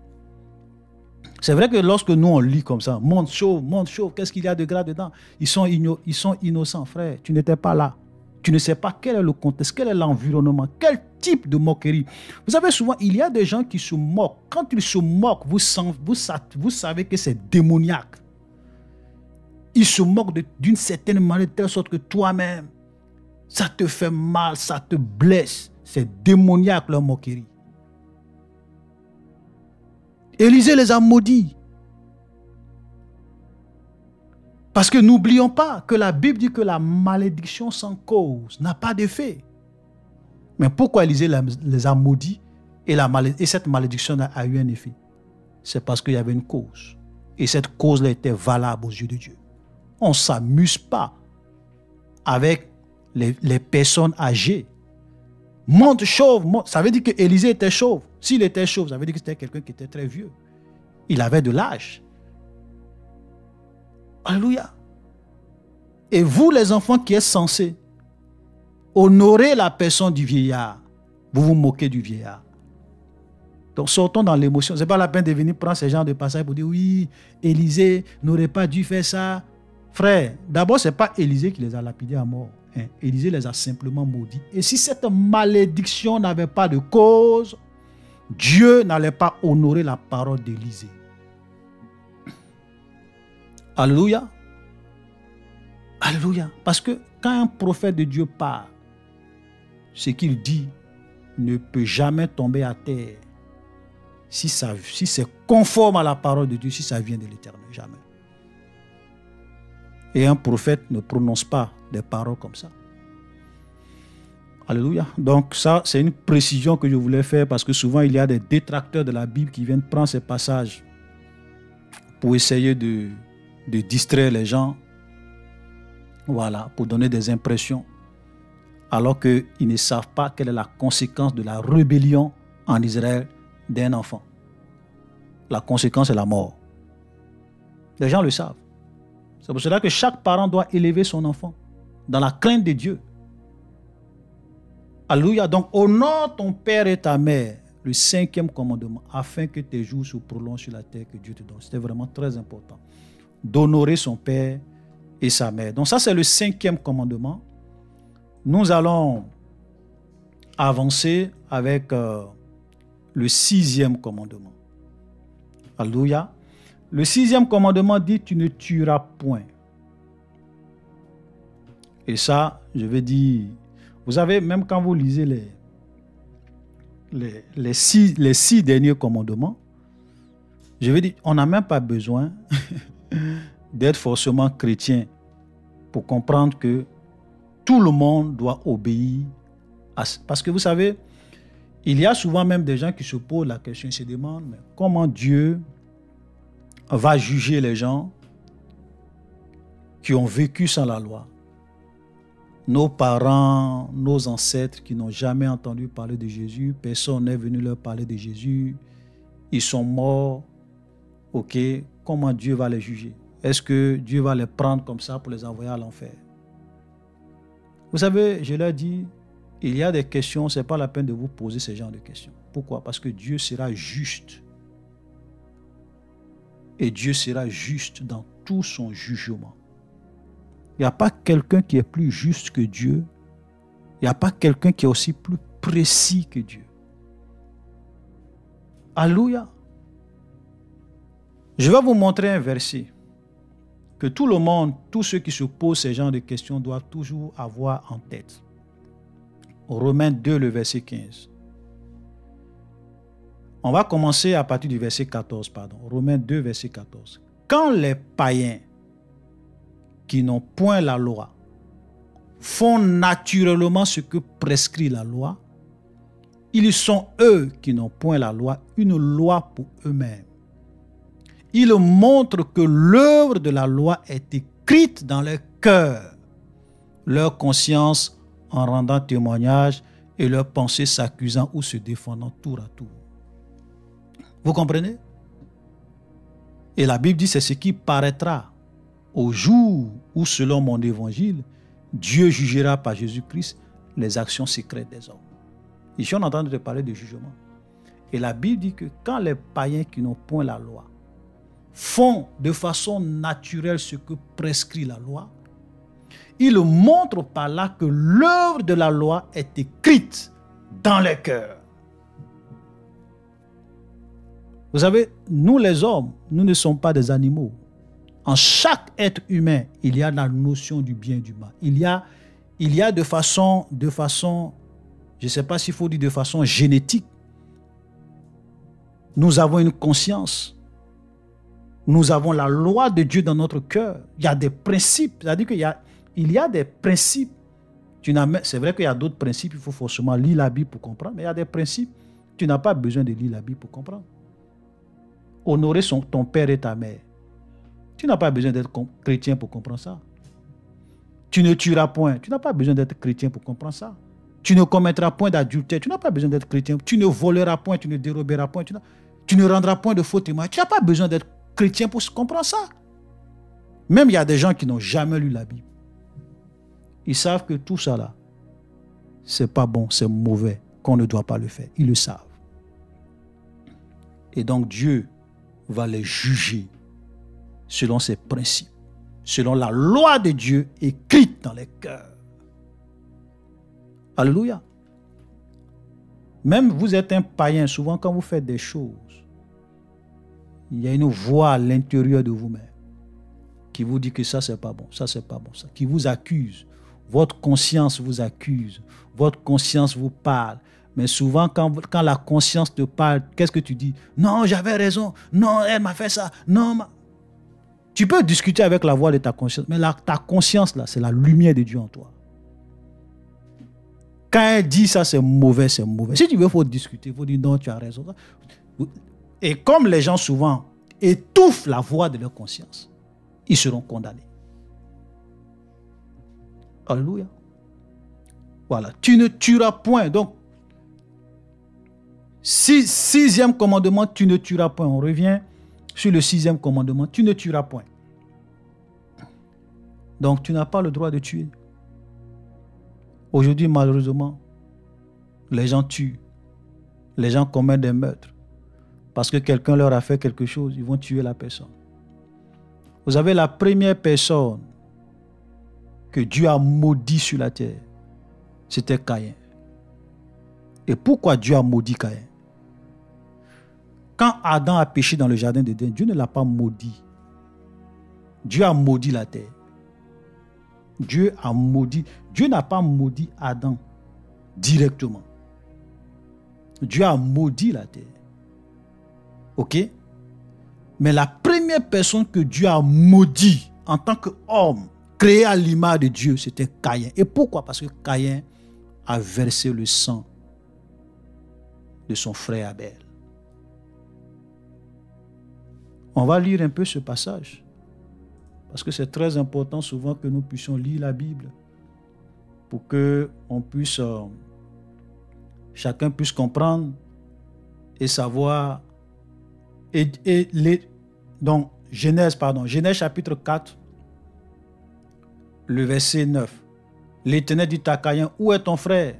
C'est vrai que lorsque nous on lit comme ça, monte chauve, qu'est-ce qu'il y a de grave dedans? Ils sont innocents, frère. Tu n'étais pas là. Tu ne sais pas quel est le contexte, quel est l'environnement, quel type de moquerie. Vous savez, souvent, il y a des gens qui se moquent. Quand ils se moquent, vous savez que c'est démoniaque. Ils se moquent d'une certaine manière, de telle sorte que toi-même, ça te fait mal, ça te blesse. C'est démoniaque leur moquerie. Élisée les a maudits. Parce que n'oublions pas que la Bible dit que la malédiction sans cause n'a pas d'effet. Mais pourquoi Élisée les a maudits et cette malédiction a eu un effet? C'est parce qu'il y avait une cause. Et cette cause-là était valable aux yeux de Dieu. On ne s'amuse pas avec les personnes âgées. Monte chauve, ça veut dire que Élisée était chauve. S'il était chauve, ça veut dire que c'était quelqu'un qui était très vieux. Il avait de l'âge. Alléluia. Et vous, les enfants qui êtes censés honorez la personne du vieillard. Vous vous moquez du vieillard. Donc sortons dans l'émotion. Ce n'est pas la peine de venir prendre ce genre de passage pour dire oui, Élisée n'aurait pas dû faire ça. Frère, d'abord, ce n'est pas Élisée qui les a lapidés à mort. Élisée les a simplement maudits. Et si cette malédiction n'avait pas de cause, Dieu n'allait pas honorer la parole d'Élisée. Alléluia. Alléluia. Parce que quand un prophète de Dieu parle, ce qu'il dit ne peut jamais tomber à terre si c'est conforme à la parole de Dieu, si ça vient de l'Éternel. Jamais. Et un prophète ne prononce pas des paroles comme ça. Alléluia. Donc ça, c'est une précision que je voulais faire parce que souvent, il y a des détracteurs de la Bible qui viennent prendre ces passages pour essayer de distraire les gens. Voilà, pour donner des impressions. Alors qu'ils ne savent pas quelle est la conséquence de la rébellion en Israël d'un enfant. La conséquence est la mort. Les gens le savent. C'est pour cela que chaque parent doit élever son enfant dans la crainte de Dieu. Alléluia. Donc, honore ton père et ta mère, le 5e commandement, afin que tes jours se prolongent sur la terre que Dieu te donne. C'était vraiment très important. D'honorer son père et sa mère. Donc, ça, c'est le 5e commandement. Nous allons avancer avec le 6e commandement. Alléluia. Le 6e commandement dit tu ne tueras point. Et ça, je vais dire, vous savez, même quand vous lisez les six derniers commandements, je vais dire, on n'a même pas besoin d'être forcément chrétien pour comprendre que tout le monde doit obéir à ça. Parce que vous savez, il y a souvent même des gens qui se posent la question, ils se demandent, mais comment Dieu va juger les gens qui ont vécu sans la loi? Nos parents, nos ancêtres qui n'ont jamais entendu parler de Jésus, personne n'est venu leur parler de Jésus, ils sont morts, ok, comment Dieu va les juger? Est-ce que Dieu va les prendre comme ça pour les envoyer à l'enfer? Vous savez, je leur dis, il y a des questions, ce n'est pas la peine de vous poser ce genre de questions. Pourquoi? Parce que Dieu sera juste. Et Dieu sera juste dans tout son jugement. Il n'y a pas quelqu'un qui est plus juste que Dieu. Il n'y a pas quelqu'un qui est aussi plus précis que Dieu. Alléluia. Je vais vous montrer un verset que tout le monde, tous ceux qui se posent ce genre de questions doivent toujours avoir en tête. Romains 2, le verset 15. On va commencer à partir du verset 14, pardon. Romains 2, verset 14. Quand les païens qui n'ont point la loi font naturellement ce que prescrit la loi, ils sont eux qui n'ont point la loi, une loi pour eux-mêmes. Ils montrent que l'œuvre de la loi est écrite dans leur cœur, leur conscience en rendant témoignage et leurs pensées s'accusant ou se défendant tour à tour. Vous comprenez? Et la Bible dit, c'est ce qui paraîtra au jour où, selon mon évangile, Dieu jugera par Jésus-Christ les actions secrètes des hommes. Ici, on entend parler de jugement. Et la Bible dit que quand les païens qui n'ont point la loi font de façon naturelle ce que prescrit la loi, ils montrent par là que l'œuvre de la loi est écrite dans les cœurs. Vous savez, nous les hommes, nous ne sommes pas des animaux. En chaque être humain, il y a la notion du bien et du mal. Il y a de façon, je ne sais pas s'il faut dire de façon génétique. Nous avons une conscience. Nous avons la loi de Dieu dans notre cœur. Il y a des principes. C'est-à-dire qu'il y a des principes. C'est vrai qu'il y a d'autres principes, il faut forcément lire la Bible pour comprendre, mais il y a des principes, tu n'as pas besoin de lire la Bible pour comprendre. Honorer ton père et ta mère. Tu n'as pas besoin d'être chrétien pour comprendre ça. Tu ne tueras point. Tu n'as pas besoin d'être chrétien pour comprendre ça. Tu ne commettras point d'adultère. Tu n'as pas besoin d'être chrétien. Tu ne voleras point. Tu ne déroberas point. Tu ne rendras point de faux témoignages. Tu n'as pas besoin d'être chrétien pour comprendre ça. Même il y a des gens qui n'ont jamais lu la Bible. Ils savent que tout ça là, c'est pas bon, c'est mauvais, qu'on ne doit pas le faire. Ils le savent. Et donc Dieu va les juger selon ses principes, selon la loi de Dieu écrite dans les cœurs. Alléluia. Même vous êtes un païen, souvent quand vous faites des choses, il y a une voix à l'intérieur de vous-même qui vous dit que ça c'est pas bon, ça c'est pas bon, ça, qui vous accuse. Votre conscience vous accuse, votre conscience vous parle. Mais souvent, quand la conscience te parle, qu'est-ce que tu dis? Non, j'avais raison. Non, elle m'a fait ça. Non, tu peux discuter avec la voix de ta conscience, mais ta conscience, là, c'est la lumière de Dieu en toi. Quand elle dit ça, c'est mauvais, c'est mauvais. Si tu veux, il faut discuter. Il faut dire non, tu as raison. Et comme les gens souvent étouffent la voix de leur conscience, ils seront condamnés. Alléluia. Voilà. Tu ne tueras point. Donc, sixième commandement, tu ne tueras point. On revient sur le sixième commandement, tu ne tueras point. Donc, tu n'as pas le droit de tuer. Aujourd'hui, malheureusement, les gens tuent. Les gens commettent des meurtres. Parce que quelqu'un leur a fait quelque chose, ils vont tuer la personne. Vous avez la première personne que Dieu a maudit sur la terre, c'était Caïn. Et pourquoi Dieu a maudit Caïn? Quand Adam a péché dans le jardin d'Éden, Dieu ne l'a pas maudit. Dieu a maudit la terre. Dieu a maudit. Dieu n'a pas maudit Adam directement. Dieu a maudit la terre. Ok? Mais la première personne que Dieu a maudit en tant qu'homme, créé à l'image de Dieu, c'était Caïn. Et pourquoi? Parce que Caïn a versé le sang de son frère Abel. On va lire un peu ce passage. Parce que c'est très important souvent que nous puissions lire la Bible pour que chacun puisse comprendre et savoir. Donc, Genèse chapitre 4, le verset 9. L'Éternel dit à Caïn, où est ton frère?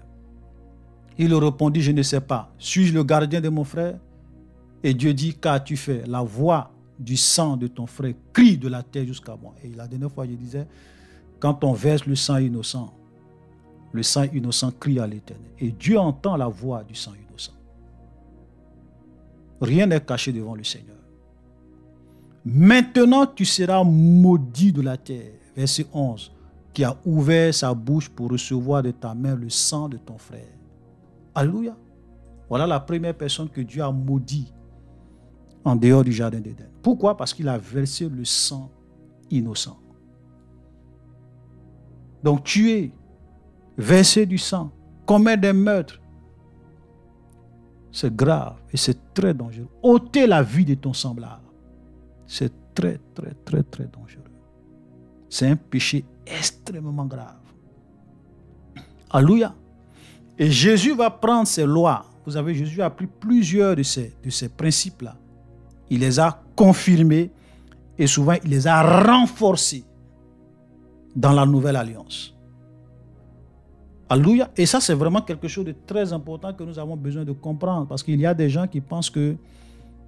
Il répondit, je ne sais pas. Suis-je le gardien de mon frère? Et Dieu dit, qu'as-tu fait? La voix du sang de ton frère crie de la terre jusqu'à moi. Et la dernière fois, je disais, quand on verse le sang innocent crie à l'Éternel. Et Dieu entend la voix du sang innocent. Rien n'est caché devant le Seigneur. Maintenant, tu seras maudit de la terre. Verset 11. Qui a ouvert sa bouche pour recevoir de ta main le sang de ton frère. Alléluia. Voilà la première personne que Dieu a maudit en dehors du jardin d'Éden. Pourquoi? Parce qu'il a versé le sang innocent. Donc tuer, verser du sang, commettre des meurtres, c'est grave et c'est très dangereux. Ôter la vie de ton semblable, c'est très, très, très, très dangereux. C'est un péché extrêmement grave. Alléluia. Et Jésus va prendre ces lois. Vous savez, Jésus a pris plusieurs de ces principes-là. Il les a confirmés et souvent il les a renforcés dans la nouvelle alliance. Alléluia. Et ça, c'est vraiment quelque chose de très important que nous avons besoin de comprendre. Parce qu'il y a des gens qui pensent que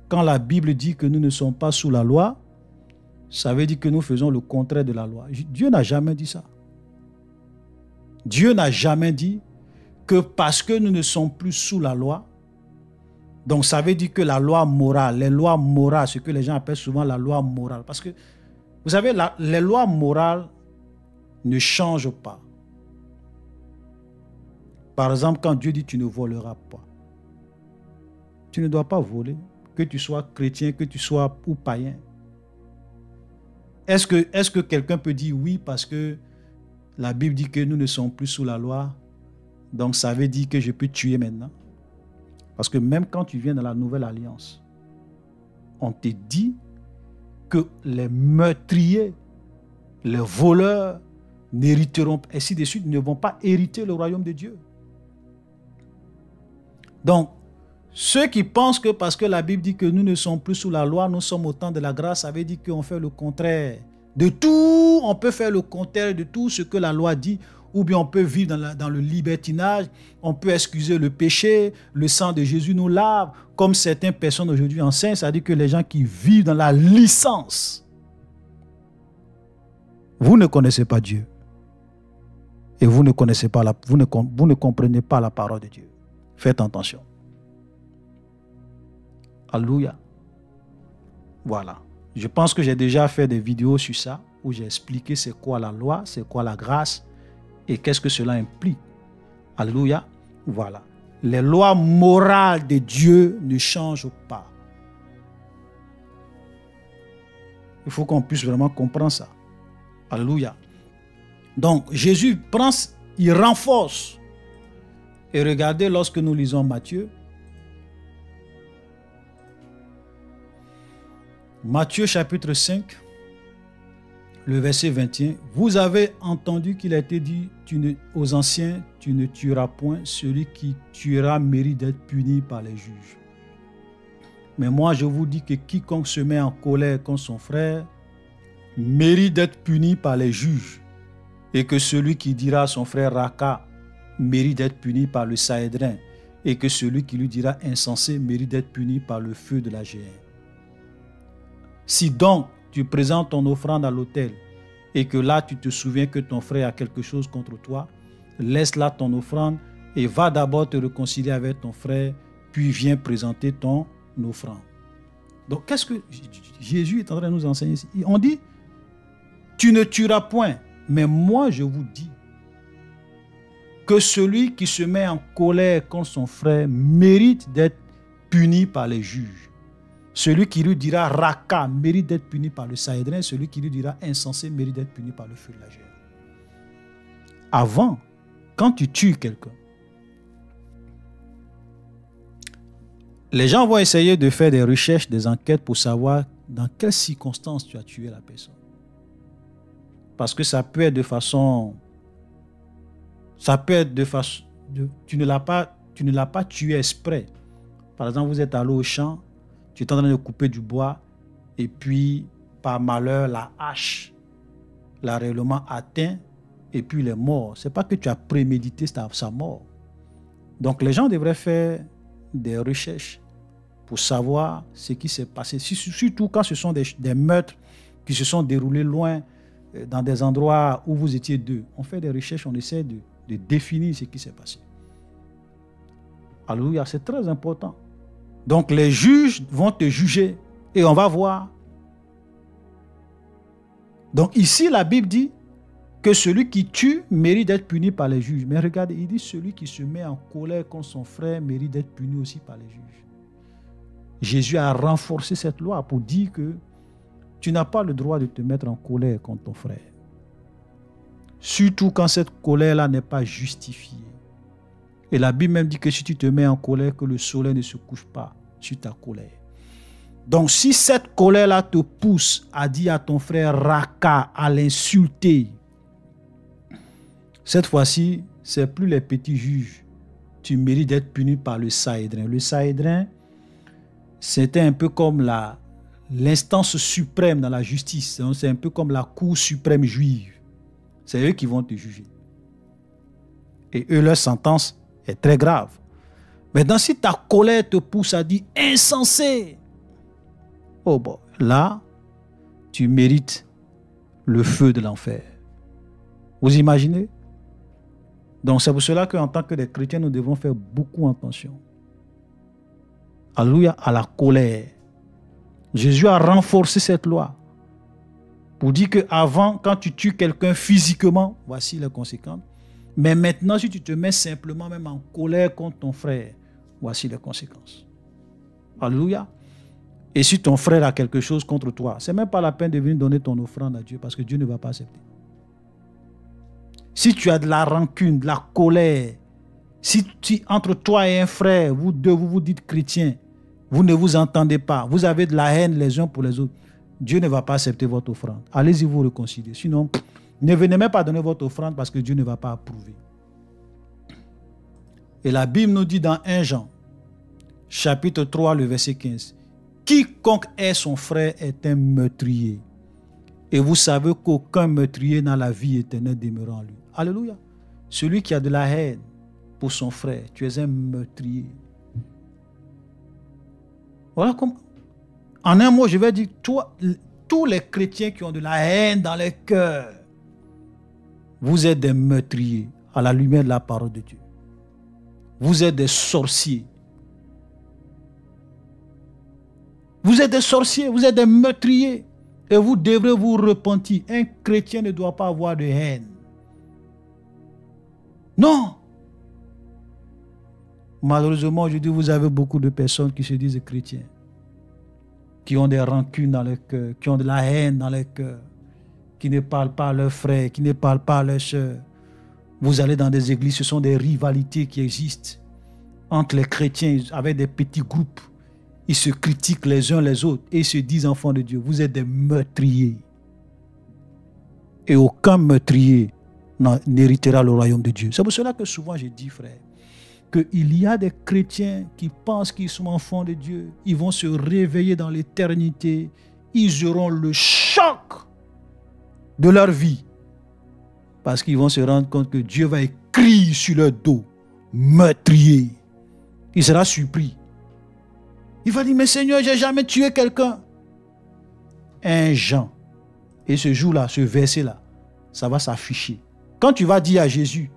quand la Bible dit que nous ne sommes pas sous la loi, ça veut dire que nous faisons le contraire de la loi. Dieu n'a jamais dit ça. Dieu n'a jamais dit que parce que nous ne sommes plus sous la loi, donc ça veut dire que la loi morale, les lois morales, ce que les gens appellent souvent la loi morale. Parce que, vous savez, les lois morales ne changent pas. Par exemple, quand Dieu dit tu ne voleras pas, tu ne dois pas voler, que tu sois chrétien, que tu sois ou païen. Est-ce que quelqu'un peut dire oui parce que la Bible dit que nous ne sommes plus sous la loi, donc ça veut dire que je peux tuer maintenant? Parce que même quand tu viens dans la nouvelle alliance, on te dit que les meurtriers, les voleurs n'hériteront pas, ainsi de suite, ne vont pas hériter le royaume de Dieu. Donc, ceux qui pensent que parce que la Bible dit que nous ne sommes plus sous la loi, nous sommes au temps de la grâce, ça veut dire qu'on fait le contraire de tout. On peut faire le contraire de tout ce que la loi dit. ou bien on peut vivre dans le libertinage, on peut excuser le péché, le sang de Jésus nous lave, comme certaines personnes aujourd'hui enseignent, c'est-à-dire que les gens qui vivent dans la licence. Vous ne connaissez pas Dieu. Et vous ne comprenez pas la parole de Dieu. Faites attention. Alléluia. Voilà. Je pense que j'ai déjà fait des vidéos sur ça, où j'ai expliqué c'est quoi la loi, c'est quoi la grâce, et qu'est-ce que cela implique. Alléluia. Voilà. Les lois morales de Dieu ne changent pas. Il faut qu'on puisse vraiment comprendre ça. Alléluia. Donc, Jésus prend, il renforce. Et regardez, lorsque nous lisons Matthieu, chapitre 5, le verset 21, vous avez entendu qu'il a été dit aux anciens, tu ne tueras point, celui qui tuera mérite d'être puni par les juges. Mais moi, je vous dis que quiconque se met en colère contre son frère mérite d'être puni par les juges, et que celui qui dira à son frère Raka mérite d'être puni par le Sahédrin, et que celui qui lui dira insensé mérite d'être puni par le feu de la géhenne. Si donc tu présentes ton offrande à l'autel et que là tu te souviens que ton frère a quelque chose contre toi, laisse là ton offrande et va d'abord te réconcilier avec ton frère, puis viens présenter ton offrande. Donc qu'est-ce que Jésus est en train de nous enseigner ici? On dit, tu ne tueras point, mais moi je vous dis que celui qui se met en colère contre son frère mérite d'être puni par les juges. Celui qui lui dira Raka mérite d'être puni par le Sahédrin, celui qui lui dira insensé mérite d'être puni par le feu de la géhenne. Avant, quand tu tues quelqu'un, les gens vont essayer de faire des recherches, des enquêtes pour savoir dans quelles circonstances tu as tué la personne. Parce que ça peut être de façon... tu ne l'as pas tué exprès. Par exemple, vous êtes allé au champ, tu es en train de couper du bois et puis, par malheur, la hache l'a réellement atteint et puis il est mort. Ce n'est pas que tu as prémédité sa mort. Donc, les gens devraient faire des recherches pour savoir ce qui s'est passé. Surtout quand ce sont des meurtres qui se sont déroulés loin, dans des endroits où vous étiez deux. On fait des recherches, on essaie de définir ce qui s'est passé. Alléluia, c'est très important. Donc les juges vont te juger et on va voir. Donc ici, la Bible dit que celui qui tue mérite d'être puni par les juges. Mais regardez, il dit celui qui se met en colère contre son frère mérite d'être puni aussi par les juges. Jésus a renforcé cette loi pour dire que tu n'as pas le droit de te mettre en colère contre ton frère. Surtout quand cette colère-là n'est pas justifiée. Et la Bible même dit que si tu te mets en colère, que le soleil ne se couche pas sur ta colère. Donc si cette colère-là te pousse à dire à ton frère Raka, à l'insulter, cette fois-ci, ce n'est plus les petits juges. Tu mérites d'être puni par le Sahédrin. Le Sahédrin, c'était un peu comme l'instance suprême dans la justice. C'est un peu comme la cour suprême juive. C'est eux qui vont te juger. Et eux, leur sentence est très grave. Maintenant, si ta colère te pousse à dire insensé, oh bon, là, tu mérites le feu de l'enfer. Vous imaginez? Donc, c'est pour cela qu'en tant que des chrétiens, nous devons faire beaucoup attention. Alléluia, à la colère. Jésus a renforcé cette loi pour dire qu'avant, quand tu tues quelqu'un physiquement, voici les conséquences. Mais maintenant, si tu te mets simplement même en colère contre ton frère, voici les conséquences. Alléluia. Et si ton frère a quelque chose contre toi, ce n'est même pas la peine de venir donner ton offrande à Dieu parce que Dieu ne va pas accepter. Si tu as de la rancune, de la colère, si entre toi et un frère, vous deux, vous dites chrétiens, vous ne vous entendez pas, vous avez de la haine les uns pour les autres, Dieu ne va pas accepter votre offrande. Allez-y vous réconcilier. Sinon, ne venez même pas donner votre offrande parce que Dieu ne va pas approuver. Et la Bible nous dit dans 1 Jean, chapitre 3, le verset 15, « Quiconque est son frère est un meurtrier. Et vous savez qu'aucun meurtrier n'a la vie éternelle demeurant en lui. » Alléluia. celui qui a de la haine pour son frère, tu es un meurtrier. Voilà comment. En un mot, je vais dire, toi, tous les chrétiens qui ont de la haine dans les cœurs, vous êtes des meurtriers à la lumière de la parole de Dieu. Vous êtes des sorciers. Vous êtes des sorciers, vous êtes des meurtriers. Et vous devrez vous repentir. Un chrétien ne doit pas avoir de haine. Non. Malheureusement, aujourd'hui, vous avez beaucoup de personnes qui se disent chrétiens, qui ont des rancunes dans leur cœur, qui ont de la haine dans leur cœur, qui ne parlent pas à leurs frères, qui ne parlent pas à leurs sœurs. Vous allez dans des églises, ce sont des rivalités qui existent entre les chrétiens avec des petits groupes. Ils se critiquent les uns les autres et ils se disent enfants de Dieu. Vous êtes des meurtriers. Et aucun meurtrier n'héritera le royaume de Dieu. C'est pour cela que souvent je dis, frère, qu'il y a des chrétiens qui pensent qu'ils sont enfants de Dieu. Ils vont se réveiller dans l'éternité. Ils auront le choc de leur vie. Parce qu'ils vont se rendre compte que Dieu va écrire sur leur dos, meurtrier. Il sera surpris. Il va dire, mais Seigneur, je n'ai jamais tué quelqu'un. Un Jean. Et ce jour-là, ce verset-là, ça va s'afficher. Quand tu vas dire à Jésus,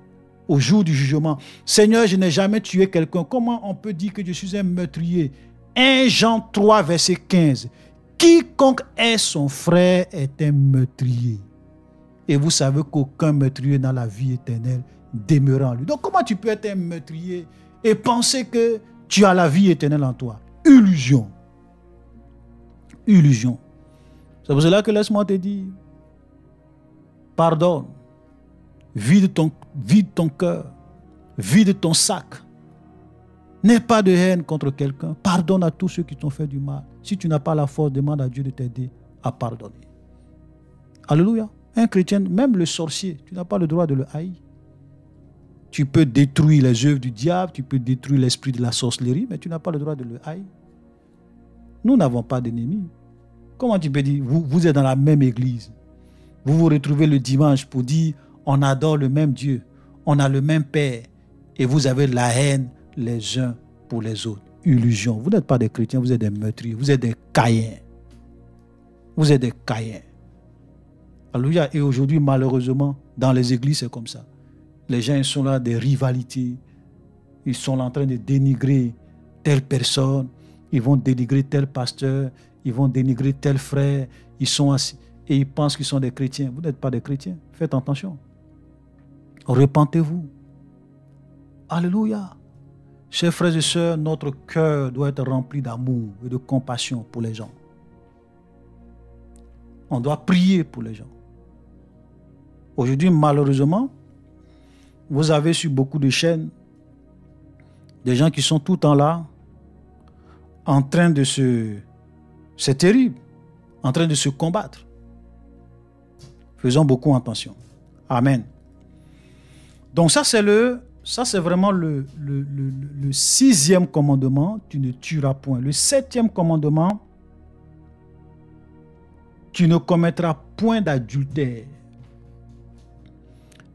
au jour du jugement, Seigneur, je n'ai jamais tué quelqu'un, comment on peut dire que je suis un meurtrier? 1 Jean 3, verset 15. Quiconque est son frère est un meurtrier. Et vous savez qu'aucun meurtrier dans la vie éternelle demeure en lui. Donc comment tu peux être un meurtrier et penser que tu as la vie éternelle en toi? Illusion. Illusion. C'est pour cela que laisse-moi te dire, pardonne. Vide ton cœur. Vide ton sac. N'aie pas de haine contre quelqu'un. Pardonne à tous ceux qui t'ont fait du mal. Si tu n'as pas la force, demande à Dieu de t'aider à pardonner. Alléluia. Un chrétien, même le sorcier, tu n'as pas le droit de le haïr. Tu peux détruire les œuvres du diable, tu peux détruire l'esprit de la sorcellerie, mais tu n'as pas le droit de le haïr. Nous n'avons pas d'ennemis. Comment tu peux dire, vous êtes dans la même église. Vous vous retrouvez le dimanche pour dire, on adore le même Dieu, on a le même Père, et vous avez la haine les uns pour les autres. Illusion. Vous n'êtes pas des chrétiens, vous êtes des meurtriers, vous êtes des Caïens. Vous êtes des Caïens. Alléluia. Et aujourd'hui, malheureusement, dans les églises, c'est comme ça. Les gens ils sont là, des rivalités. Ils sont là en train de dénigrer telle personne. Ils vont dénigrer tel pasteur. Ils vont dénigrer tel frère. Ils sont assis et ils pensent qu'ils sont des chrétiens. Vous n'êtes pas des chrétiens. Faites attention. Repentez-vous. Alléluia. Chers frères et sœurs, notre cœur doit être rempli d'amour et de compassion pour les gens. On doit prier pour les gens. Aujourd'hui, malheureusement, vous avez sur beaucoup de chaînes des gens qui sont tout le temps là, en train de se... C'est terrible, en train de se combattre. Faisons beaucoup attention. Amen. Donc ça, c'est vraiment le 6e commandement, tu ne tueras point. Le 7e commandement, tu ne commettras point d'adultère.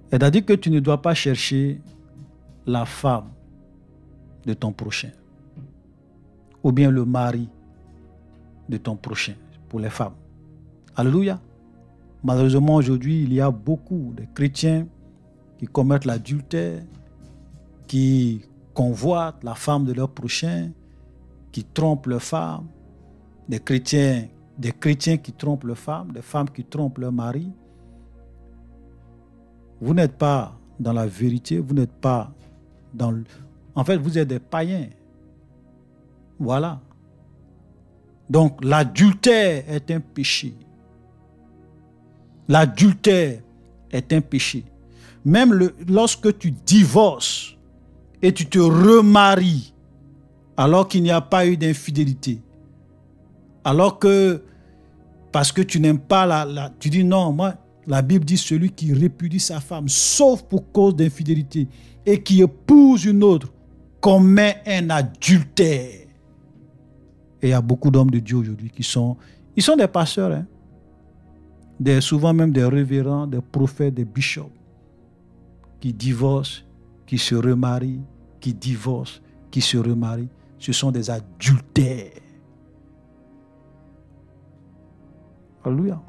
C'est-à-dire que tu ne dois pas chercher la femme de ton prochain ou bien le mari de ton prochain pour les femmes. Alléluia. Malheureusement, aujourd'hui, il y a beaucoup de chrétiens qui commettent l'adultère, qui convoitent la femme de leur prochain, qui trompent leur femme, des chrétiens qui trompent leurs femmes, des femmes qui trompent leur mari. Vous n'êtes pas dans la vérité, vous n'êtes pas dans le... En fait, vous êtes des païens. Voilà. Donc, l'adultère est un péché. L'adultère est un péché. Même lorsque tu divorces et tu te remaries alors qu'il n'y a pas eu d'infidélité, alors que, parce que tu n'aimes pas tu dis non, moi, la Bible dit celui qui répudie sa femme, sauf pour cause d'infidélité, et qui épouse une autre, commet un adultère. Et il y a beaucoup d'hommes de Dieu aujourd'hui ils sont des pasteurs, hein? Souvent même des révérends, des prophètes, des bishops, qui divorcent, qui se remarient, qui divorcent, qui se remarient, ce sont des adultères. Alléluia.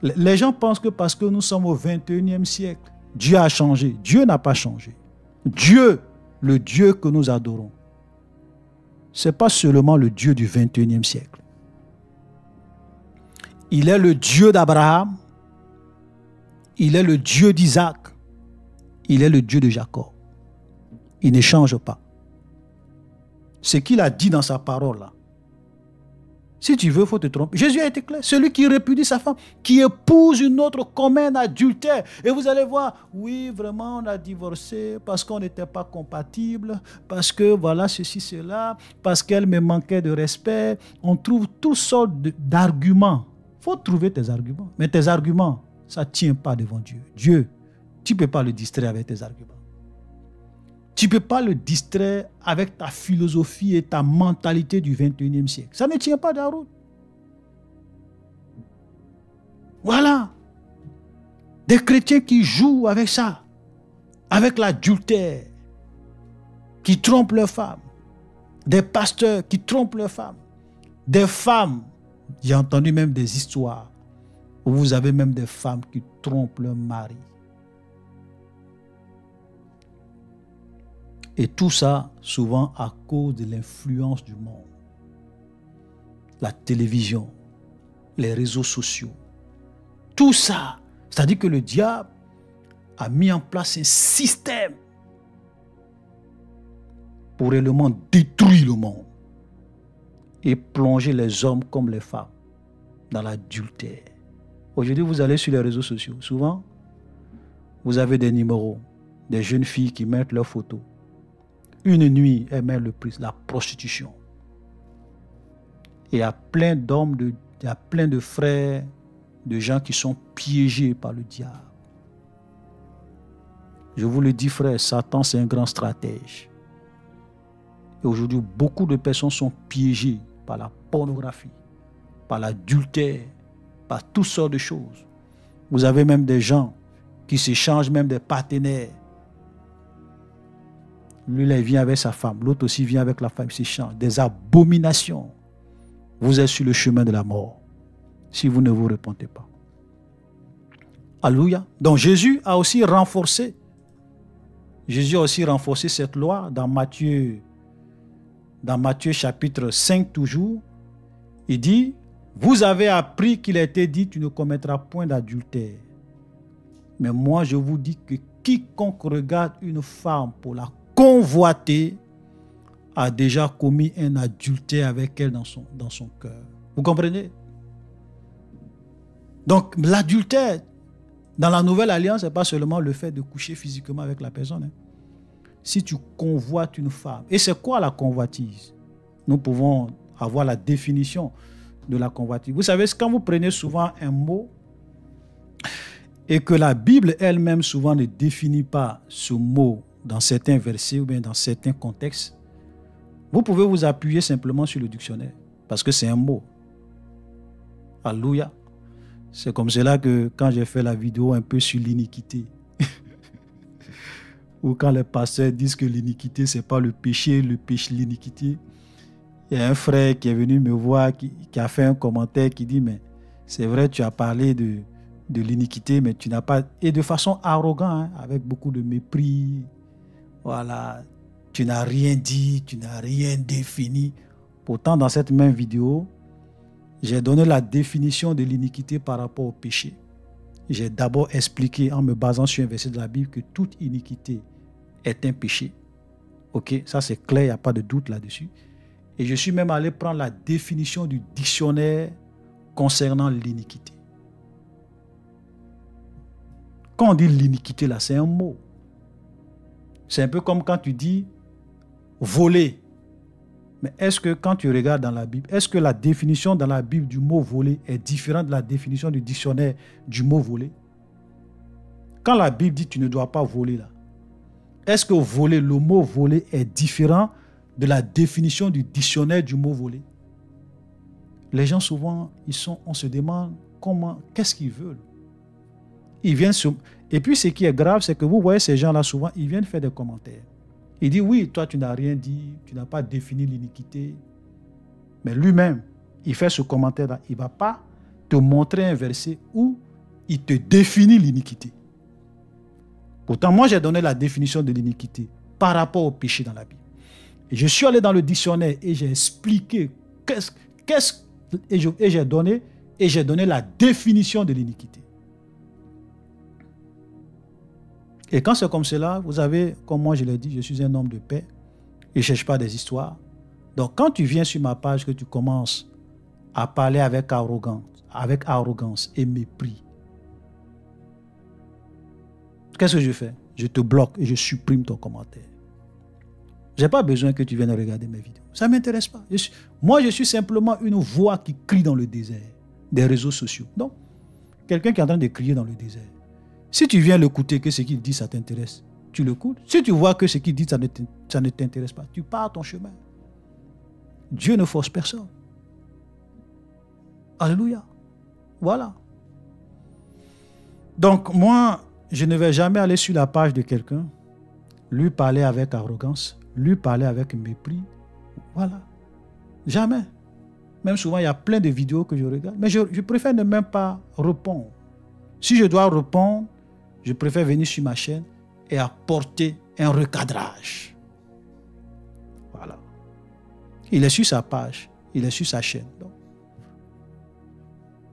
Les gens pensent que parce que nous sommes au 21e siècle, Dieu a changé. Dieu n'a pas changé. Dieu, le Dieu que nous adorons, ce n'est pas seulement le Dieu du 21e siècle. Il est le Dieu d'Abraham, il est le Dieu d'Isaac, il est le Dieu de Jacob. Il ne change pas. Ce qu'il a dit dans sa parole là, si tu veux, il faut te tromper. Jésus a été clair. Celui qui répudie sa femme, qui épouse une autre comme un adultère. Et vous allez voir, oui, vraiment, on a divorcé parce qu'on n'était pas compatibles, parce que voilà, ceci, cela, parce qu'elle me manquait de respect. On trouve toutes sortes d'arguments. Il faut trouver tes arguments. Mais tes arguments, ça ne tient pas devant Dieu. Dieu, tu ne peux pas le distraire avec tes arguments. Tu ne peux pas le distraire avec ta philosophie et ta mentalité du 21e siècle. Ça ne tient pas de la route. Voilà. Des chrétiens qui jouent avec ça, avec l'adultère, qui trompent leurs femmes. Des pasteurs qui trompent leurs femmes. Des femmes, j'ai entendu même des histoires où vous avez même des femmes qui trompent leur mari. Et tout ça, souvent à cause de l'influence du monde. La télévision, les réseaux sociaux. Tout ça, c'est-à-dire que le diable a mis en place un système pour réellement détruire le monde et plonger les hommes comme les femmes dans l'adultère. Aujourd'hui, vous allez sur les réseaux sociaux. Souvent, vous avez des numéros, des jeunes filles qui mettent leurs photos. Une nuit, elles mettent le prix, la prostitution. Et il y a plein d'hommes, il y a plein de frères, de gens qui sont piégés par le diable. Je vous le dis, frère, Satan, c'est un grand stratège. Et aujourd'hui, beaucoup de personnes sont piégées par la pornographie, par l'adultère, par toutes sortes de choses. Vous avez même des gens qui s'échangent même des partenaires. Lui, là, il vient avec sa femme. L'autre aussi vient avec la femme. Ils s'échangent. Des abominations. Vous êtes sur le chemin de la mort si vous ne vous repentez pas. Alléluia. Donc Jésus a aussi renforcé. Jésus a aussi renforcé cette loi dans Matthieu chapitre 5 toujours. Il dit, vous avez appris qu'il a été dit, tu ne commettras point d'adultère. Mais moi, je vous dis que quiconque regarde une femme pour la convoiter a déjà commis un adultère avec elle dans son cœur. Vous comprenez? Donc, l'adultère, dans la nouvelle alliance, ce n'est pas seulement le fait de coucher physiquement avec la personne. Hein. Si tu convoites une femme, et c'est quoi la convoitise? Nous pouvons avoir la définition de la convoitise. Vous savez, quand vous prenez souvent un mot et que la Bible elle-même souvent ne définit pas ce mot dans certains versets ou bien dans certains contextes, vous pouvez vous appuyer simplement sur le dictionnaire parce que c'est un mot. Alléluia. C'est comme cela que quand j'ai fait la vidéo un peu sur l'iniquité, ou quand les pasteurs disent que l'iniquité, ce n'est pas le péché, l'iniquité, il y a un frère qui est venu me voir, qui a fait un commentaire qui dit, mais c'est vrai, tu as parlé de l'iniquité, mais tu n'as pas... Et de façon arrogante, hein, avec beaucoup de mépris. Voilà, tu n'as rien dit, tu n'as rien défini. Pourtant, dans cette même vidéo, j'ai donné la définition de l'iniquité par rapport au péché. J'ai d'abord expliqué, en me basant sur un verset de la Bible, que toute iniquité est un péché. Ok, ça c'est clair, il n'y a pas de doute là-dessus. Et je suis même allé prendre la définition du dictionnaire concernant l'iniquité. Quand on dit l'iniquité, là, c'est un mot. C'est un peu comme quand tu dis voler. Mais est-ce que quand tu regardes dans la Bible, est-ce que la définition dans la Bible du mot voler est différente de la définition du dictionnaire du mot voler? Quand la Bible dit tu ne dois pas voler, là, est-ce que voler, le mot voler est différent de la définition du dictionnaire du mot voler? Les gens souvent, on se demande comment, qu'est-ce qu'ils veulent? Ils viennent sur... Et puis, ce qui est grave, c'est que vous voyez ces gens-là, souvent, ils viennent faire des commentaires. Ils disent, oui, toi, tu n'as rien dit, tu n'as pas défini l'iniquité. Mais lui-même, il fait ce commentaire-là. Il ne va pas te montrer un verset où il te définit l'iniquité. Pourtant, moi, j'ai donné la définition de l'iniquité par rapport au péché dans la Bible. Et je suis allé dans le dictionnaire et j'ai expliqué et j'ai donné la définition de l'iniquité. Et quand c'est comme cela, vous avez, comme moi je l'ai dit, je suis un homme de paix. Je ne cherche pas des histoires. Donc quand tu viens sur ma page, que tu commences à parler avec arrogance et mépris, qu'est-ce que je fais? Je te bloque et je supprime ton commentaire. Je n'ai pas besoin que tu viennes regarder mes vidéos. Ça ne m'intéresse pas. Moi, je suis simplement une voix qui crie dans le désert des réseaux sociaux. Donc, quelqu'un qui est en train de crier dans le désert. Si tu viens l'écouter, que ce qu'il dit, ça t'intéresse, tu l'écoutes. Si tu vois que ce qu'il dit, ça ne t'intéresse pas, tu pars ton chemin. Dieu ne force personne. Alléluia. Voilà. Donc, moi, je ne vais jamais aller sur la page de quelqu'un, lui parler avec arrogance, lui parler avec mépris. Voilà. Jamais. Même souvent, il y a plein de vidéos que je regarde, mais je préfère ne même pas répondre. Si je dois répondre, je préfère venir sur ma chaîne et apporter un recadrage. Voilà. Il est sur sa page, il est sur sa chaîne. Donc,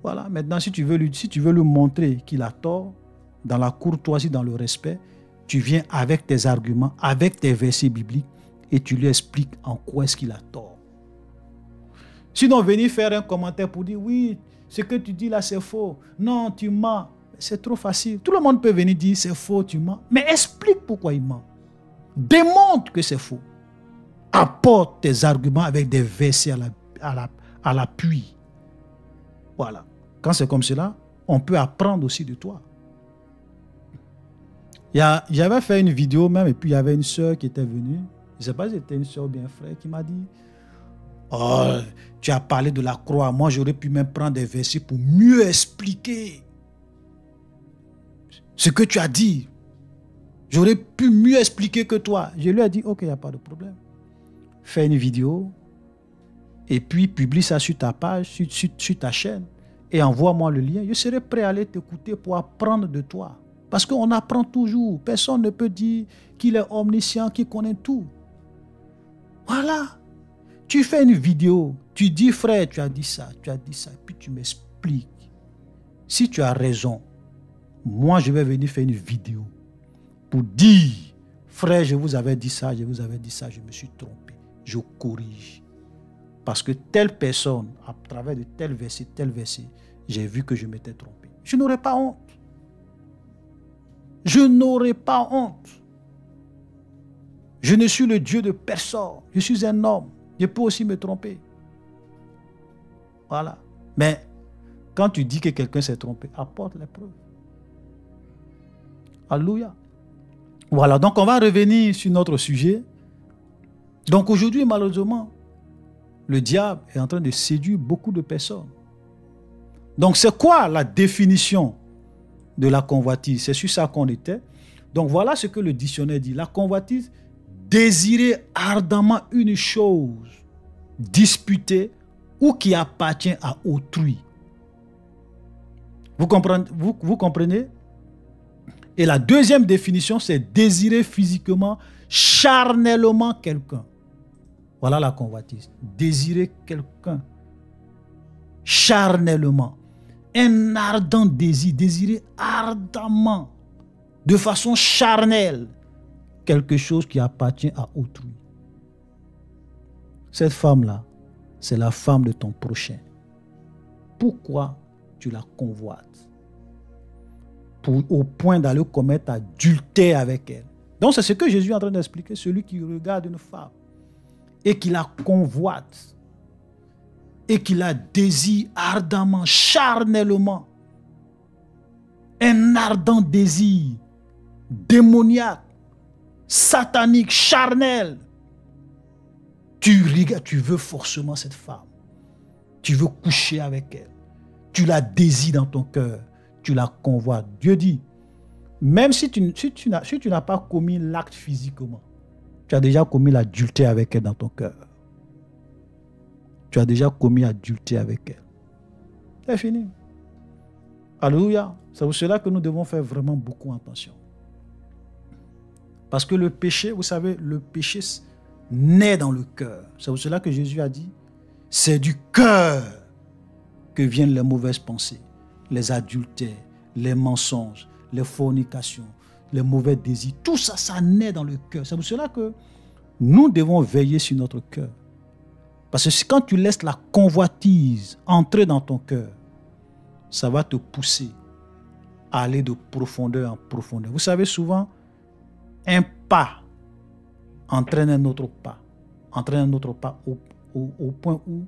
voilà. Maintenant, si tu veux lui montrer qu'il a tort, dans la courtoisie, dans le respect, tu viens avec tes arguments, avec tes versets bibliques et tu lui expliques en quoi est-ce qu'il a tort. Sinon, venir faire un commentaire pour dire oui, ce que tu dis là, c'est faux. Non, tu mens. C'est trop facile. Tout le monde peut venir dire c'est faux, tu mens. Mais explique pourquoi il ment. Démontre que c'est faux. Apporte tes arguments avec des versets à l'appui. Voilà. Quand c'est comme cela, on peut apprendre aussi de toi. J'avais fait une vidéo même et puis il y avait une soeur qui était venue. Je ne sais pas si c'était une soeur ou bien un frère qui m'a dit oh, tu as parlé de la croix. Moi, j'aurais pu même prendre des versets pour mieux expliquer ce que tu as dit. J'aurais pu mieux expliquer que toi. Je lui ai dit, ok, il n'y a pas de problème. Fais une vidéo et puis publie ça sur ta page, sur ta chaîne et envoie-moi le lien. Je serai prêt à aller t'écouter pour apprendre de toi. Parce qu'on apprend toujours. Personne ne peut dire qu'il est omniscient, qu'il connaît tout. Voilà. Tu fais une vidéo, tu dis, frère, tu as dit ça, puis tu m'expliques. Si tu as raison, moi, je vais venir faire une vidéo pour dire, frère, je vous avais dit ça, je me suis trompé. Je corrige. Parce que telle personne, à travers de tel verset, j'ai vu que je m'étais trompé. Je n'aurais pas honte. Je n'aurais pas honte. Je ne suis le Dieu de personne. Je suis un homme. Je peux aussi me tromper. Voilà. Mais quand tu dis que quelqu'un s'est trompé, apporte les preuves. Alléluia. Voilà, donc on va revenir sur notre sujet. Donc aujourd'hui, malheureusement, le diable est en train de séduire beaucoup de personnes. Donc c'est quoi la définition de la convoitise? C'est sur ça qu'on était. Donc voilà ce que le dictionnaire dit. La convoitise, désirer ardemment une chose disputée ou qui appartient à autrui. Vous comprenez? Et la deuxième définition, c'est désirer physiquement, charnellement quelqu'un. Voilà la convoitise. Désirer quelqu'un charnellement. Un ardent désir, désirer ardemment, de façon charnelle, quelque chose qui appartient à autrui. Cette femme-là, c'est la femme de ton prochain. Pourquoi tu la convoites? Au point d'aller commettre adultère avec elle. Donc c'est ce que Jésus est en train d'expliquer. Celui qui regarde une femme et qui la convoite et qui la désire ardemment, charnellement. Un ardent désir démoniaque, satanique, charnel. Tu veux forcément cette femme. Tu veux coucher avec elle. Tu la désires dans ton cœur. tu la convoites. Dieu dit, même si tu n'as pas commis l'acte physiquement, tu as déjà commis l'adultère avec elle dans ton cœur. Tu as déjà commis l'adultère avec elle. C'est fini. Alléluia. C'est pour cela que nous devons faire vraiment beaucoup attention. Parce que le péché, vous savez, le péché naît dans le cœur. C'est pour cela que Jésus a dit, c'est du cœur que viennent les mauvaises pensées, les adultères, les mensonges, les fornications, les mauvais désirs. Tout ça, ça naît dans le cœur. C'est pour cela que nous devons veiller sur notre cœur. Parce que quand tu laisses la convoitise entrer dans ton cœur, ça va te pousser à aller de profondeur en profondeur. Vous savez, souvent, un pas entraîne un autre pas. Entraîne un autre pas au point où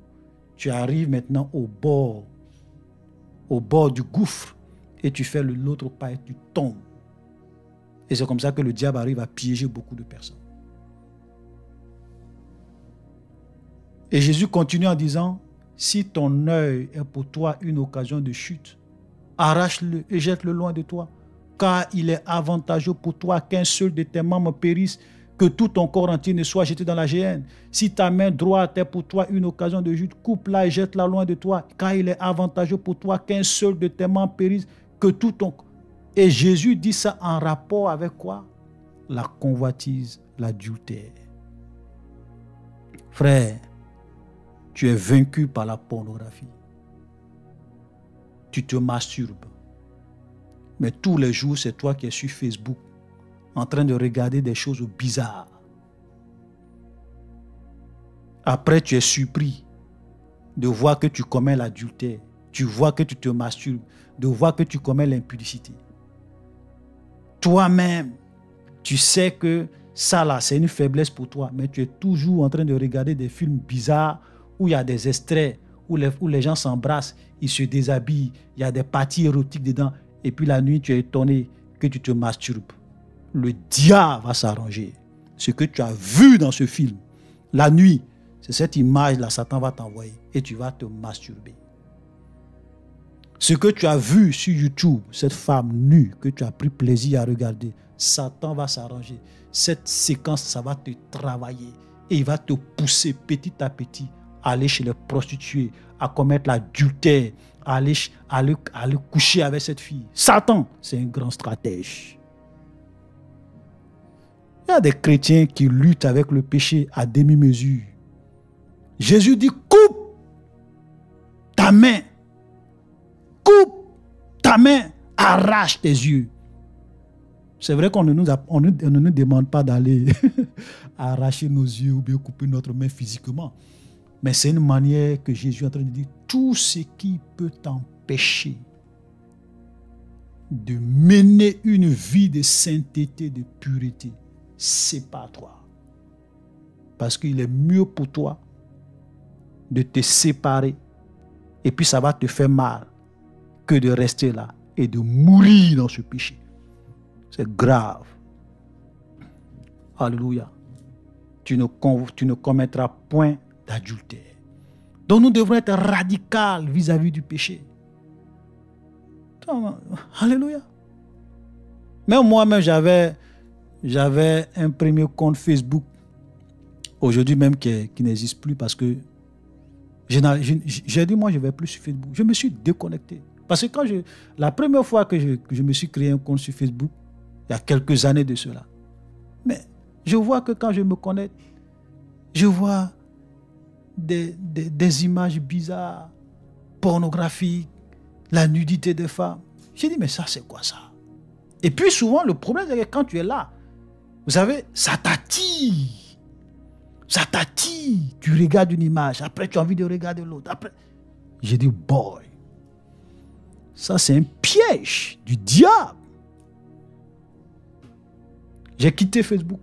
tu arrives maintenant au bord du gouffre et tu fais l'autre pas et tu tombes. Et c'est comme ça que le diable arrive à piéger beaucoup de personnes. Et Jésus continue en disant, si ton œil est pour toi une occasion de chute, arrache-le et jette-le loin de toi, car il est avantageux pour toi qu'un seul de tes membres périsse, que tout ton corps entier ne soit jeté dans la géhenne. Si ta main droite est pour toi une occasion de chute, coupe-la et jette-la loin de toi, car il est avantageux pour toi qu'un seul de tes membres périsse, que tout ton... Et Jésus dit ça en rapport avec quoi? La convoitise, l'adultère. Frère, tu es vaincu par la pornographie. Tu te masturbes. Mais tous les jours, c'est toi qui es sur Facebook en train de regarder des choses bizarres. Après, tu es surpris de voir que tu commets l'adultère. Tu vois que tu te masturbes, de voir que tu commets l'impudicité. Toi-même, tu sais que ça là, c'est une faiblesse pour toi, mais tu es toujours en train de regarder des films bizarres où il y a des extraits, où les gens s'embrassent, ils se déshabillent, il y a des parties érotiques dedans, et puis la nuit, tu es étonné que tu te masturbes. Le diable va s'arranger. Ce que tu as vu dans ce film, la nuit, c'est cette image-là, Satan va t'envoyer et tu vas te masturber. Ce que tu as vu sur YouTube, cette femme nue que tu as pris plaisir à regarder, Satan va s'arranger. Cette séquence, ça va te travailler et il va te pousser petit à petit à aller chez les prostituées, à commettre l'adultère, à aller coucher avec cette fille. Satan, c'est un grand stratège. Il y a des chrétiens qui luttent avec le péché à demi-mesure. Jésus dit, coupe ta main, arrache tes yeux. C'est vrai qu'on ne nous demande pas d'aller arracher nos yeux ou bien couper notre main physiquement. Mais c'est une manière que Jésus est en train de dire, tout ce qui peut t'empêcher de mener une vie de sainteté, de pureté, sépare-toi. Parce qu'il est mieux pour toi de te séparer et puis ça va te faire mal que de rester là et de mourir dans ce péché. C'est grave. Alléluia. Tu ne commettras point d'adultère. Donc nous devons être radicaux vis-à-vis du péché. Alléluia. Même moi-même, j'avais un premier compte Facebook, aujourd'hui même qui n'existe plus parce que j'ai dit, moi, je ne vais plus sur Facebook. Je me suis déconnecté. Parce que la première fois que je me suis créé un compte sur Facebook, il y a quelques années de cela, mais je vois que quand je me connecte, je vois des images bizarres, pornographiques, la nudité des femmes. J'ai dit, mais ça, c'est quoi ça? Et puis souvent, le problème, c'est que quand tu es là, vous savez, ça t'attire. Ça t'attire. Tu regardes une image, après tu as envie de regarder l'autre. Après, j'ai dit, boy, ça c'est un piège du diable. J'ai quitté Facebook.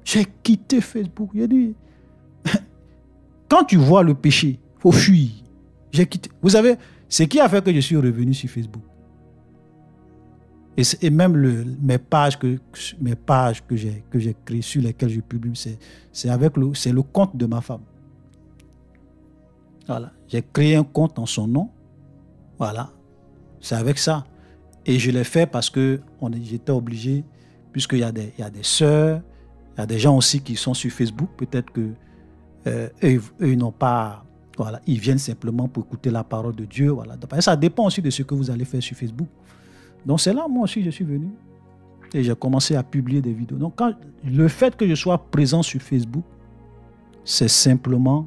J'ai dit, quand tu vois le péché, il faut fuir. J'ai quitté. Vous savez, ce qui a fait que je suis revenu sur Facebook. Et même mes pages que j'ai créées, sur lesquelles je publie, c'est le compte de ma femme. Voilà. J'ai créé un compte en son nom. Voilà. C'est avec ça. Et je l'ai fait parce que j'étais obligé, puisqu'il y a des sœurs, il y a des gens aussi qui sont sur Facebook. Peut-être que eux ils n'ont pas... Voilà, ils viennent simplement pour écouter la parole de Dieu. Voilà. Ça dépend aussi de ce que vous allez faire sur Facebook. Donc c'est là, moi aussi, je suis venu. Et j'ai commencé à publier des vidéos. Donc le fait que je sois présent sur Facebook, c'est simplement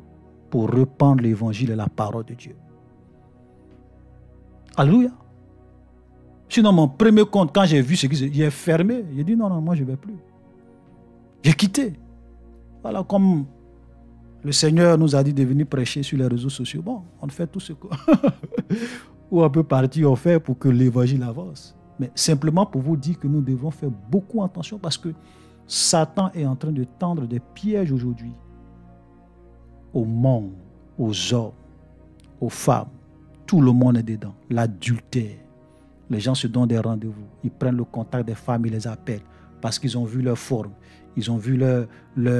pour répandre l'évangile et la parole de Dieu. Alléluia. Sinon, mon premier compte, quand j'ai vu ce qui est fermé, j'ai dit non, moi je ne vais plus. J'ai quitté. Voilà, comme le Seigneur nous a dit de venir prêcher sur les réseaux sociaux. Bon, on fait tout ce que... Ou on peut partir, on fait pour que l'évangile avance. Mais simplement pour vous dire que nous devons faire beaucoup attention parce que Satan est en train de tendre des pièges aujourd'hui au monde, aux hommes, aux femmes. Tout le monde est dedans. L'adultère. Les gens se donnent des rendez-vous. Ils prennent le contact des femmes, ils les appellent parce qu'ils ont vu leur forme. Ils ont vu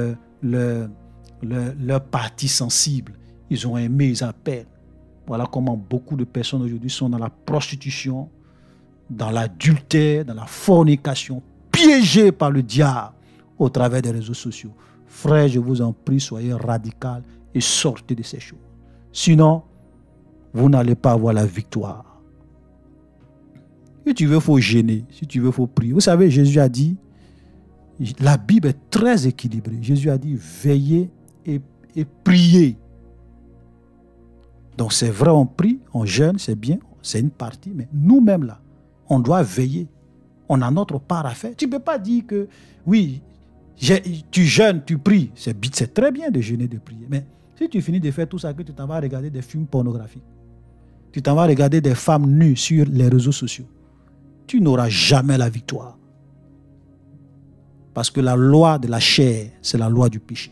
leur partie sensible. Ils ont aimé, ils appellent. Voilà comment beaucoup de personnes aujourd'hui sont dans la prostitution, dans l'adultère, dans la fornication, piégées par le diable au travers des réseaux sociaux. Frères, je vous en prie, soyez radicaux et sortez de ces choses. Sinon, vous n'allez pas avoir la victoire. Si tu veux, il faut gêner. Si tu veux, il faut prier. Vous savez, Jésus a dit, la Bible est très équilibrée. Jésus a dit, veillez et priez. Donc c'est vrai, on prie, on jeûne, c'est bien, c'est une partie, mais nous-mêmes là, on doit veiller. On a notre part à faire. Tu ne peux pas dire que, oui, tu jeûnes, tu pries. C'est très bien de jeûner, de prier. Mais si tu finis de faire tout ça, que tu t'en vas regarder des films pornographiques, tu t'en vas regarder des femmes nues sur les réseaux sociaux, tu n'auras jamais la victoire. Parce que la loi de la chair, c'est la loi du péché.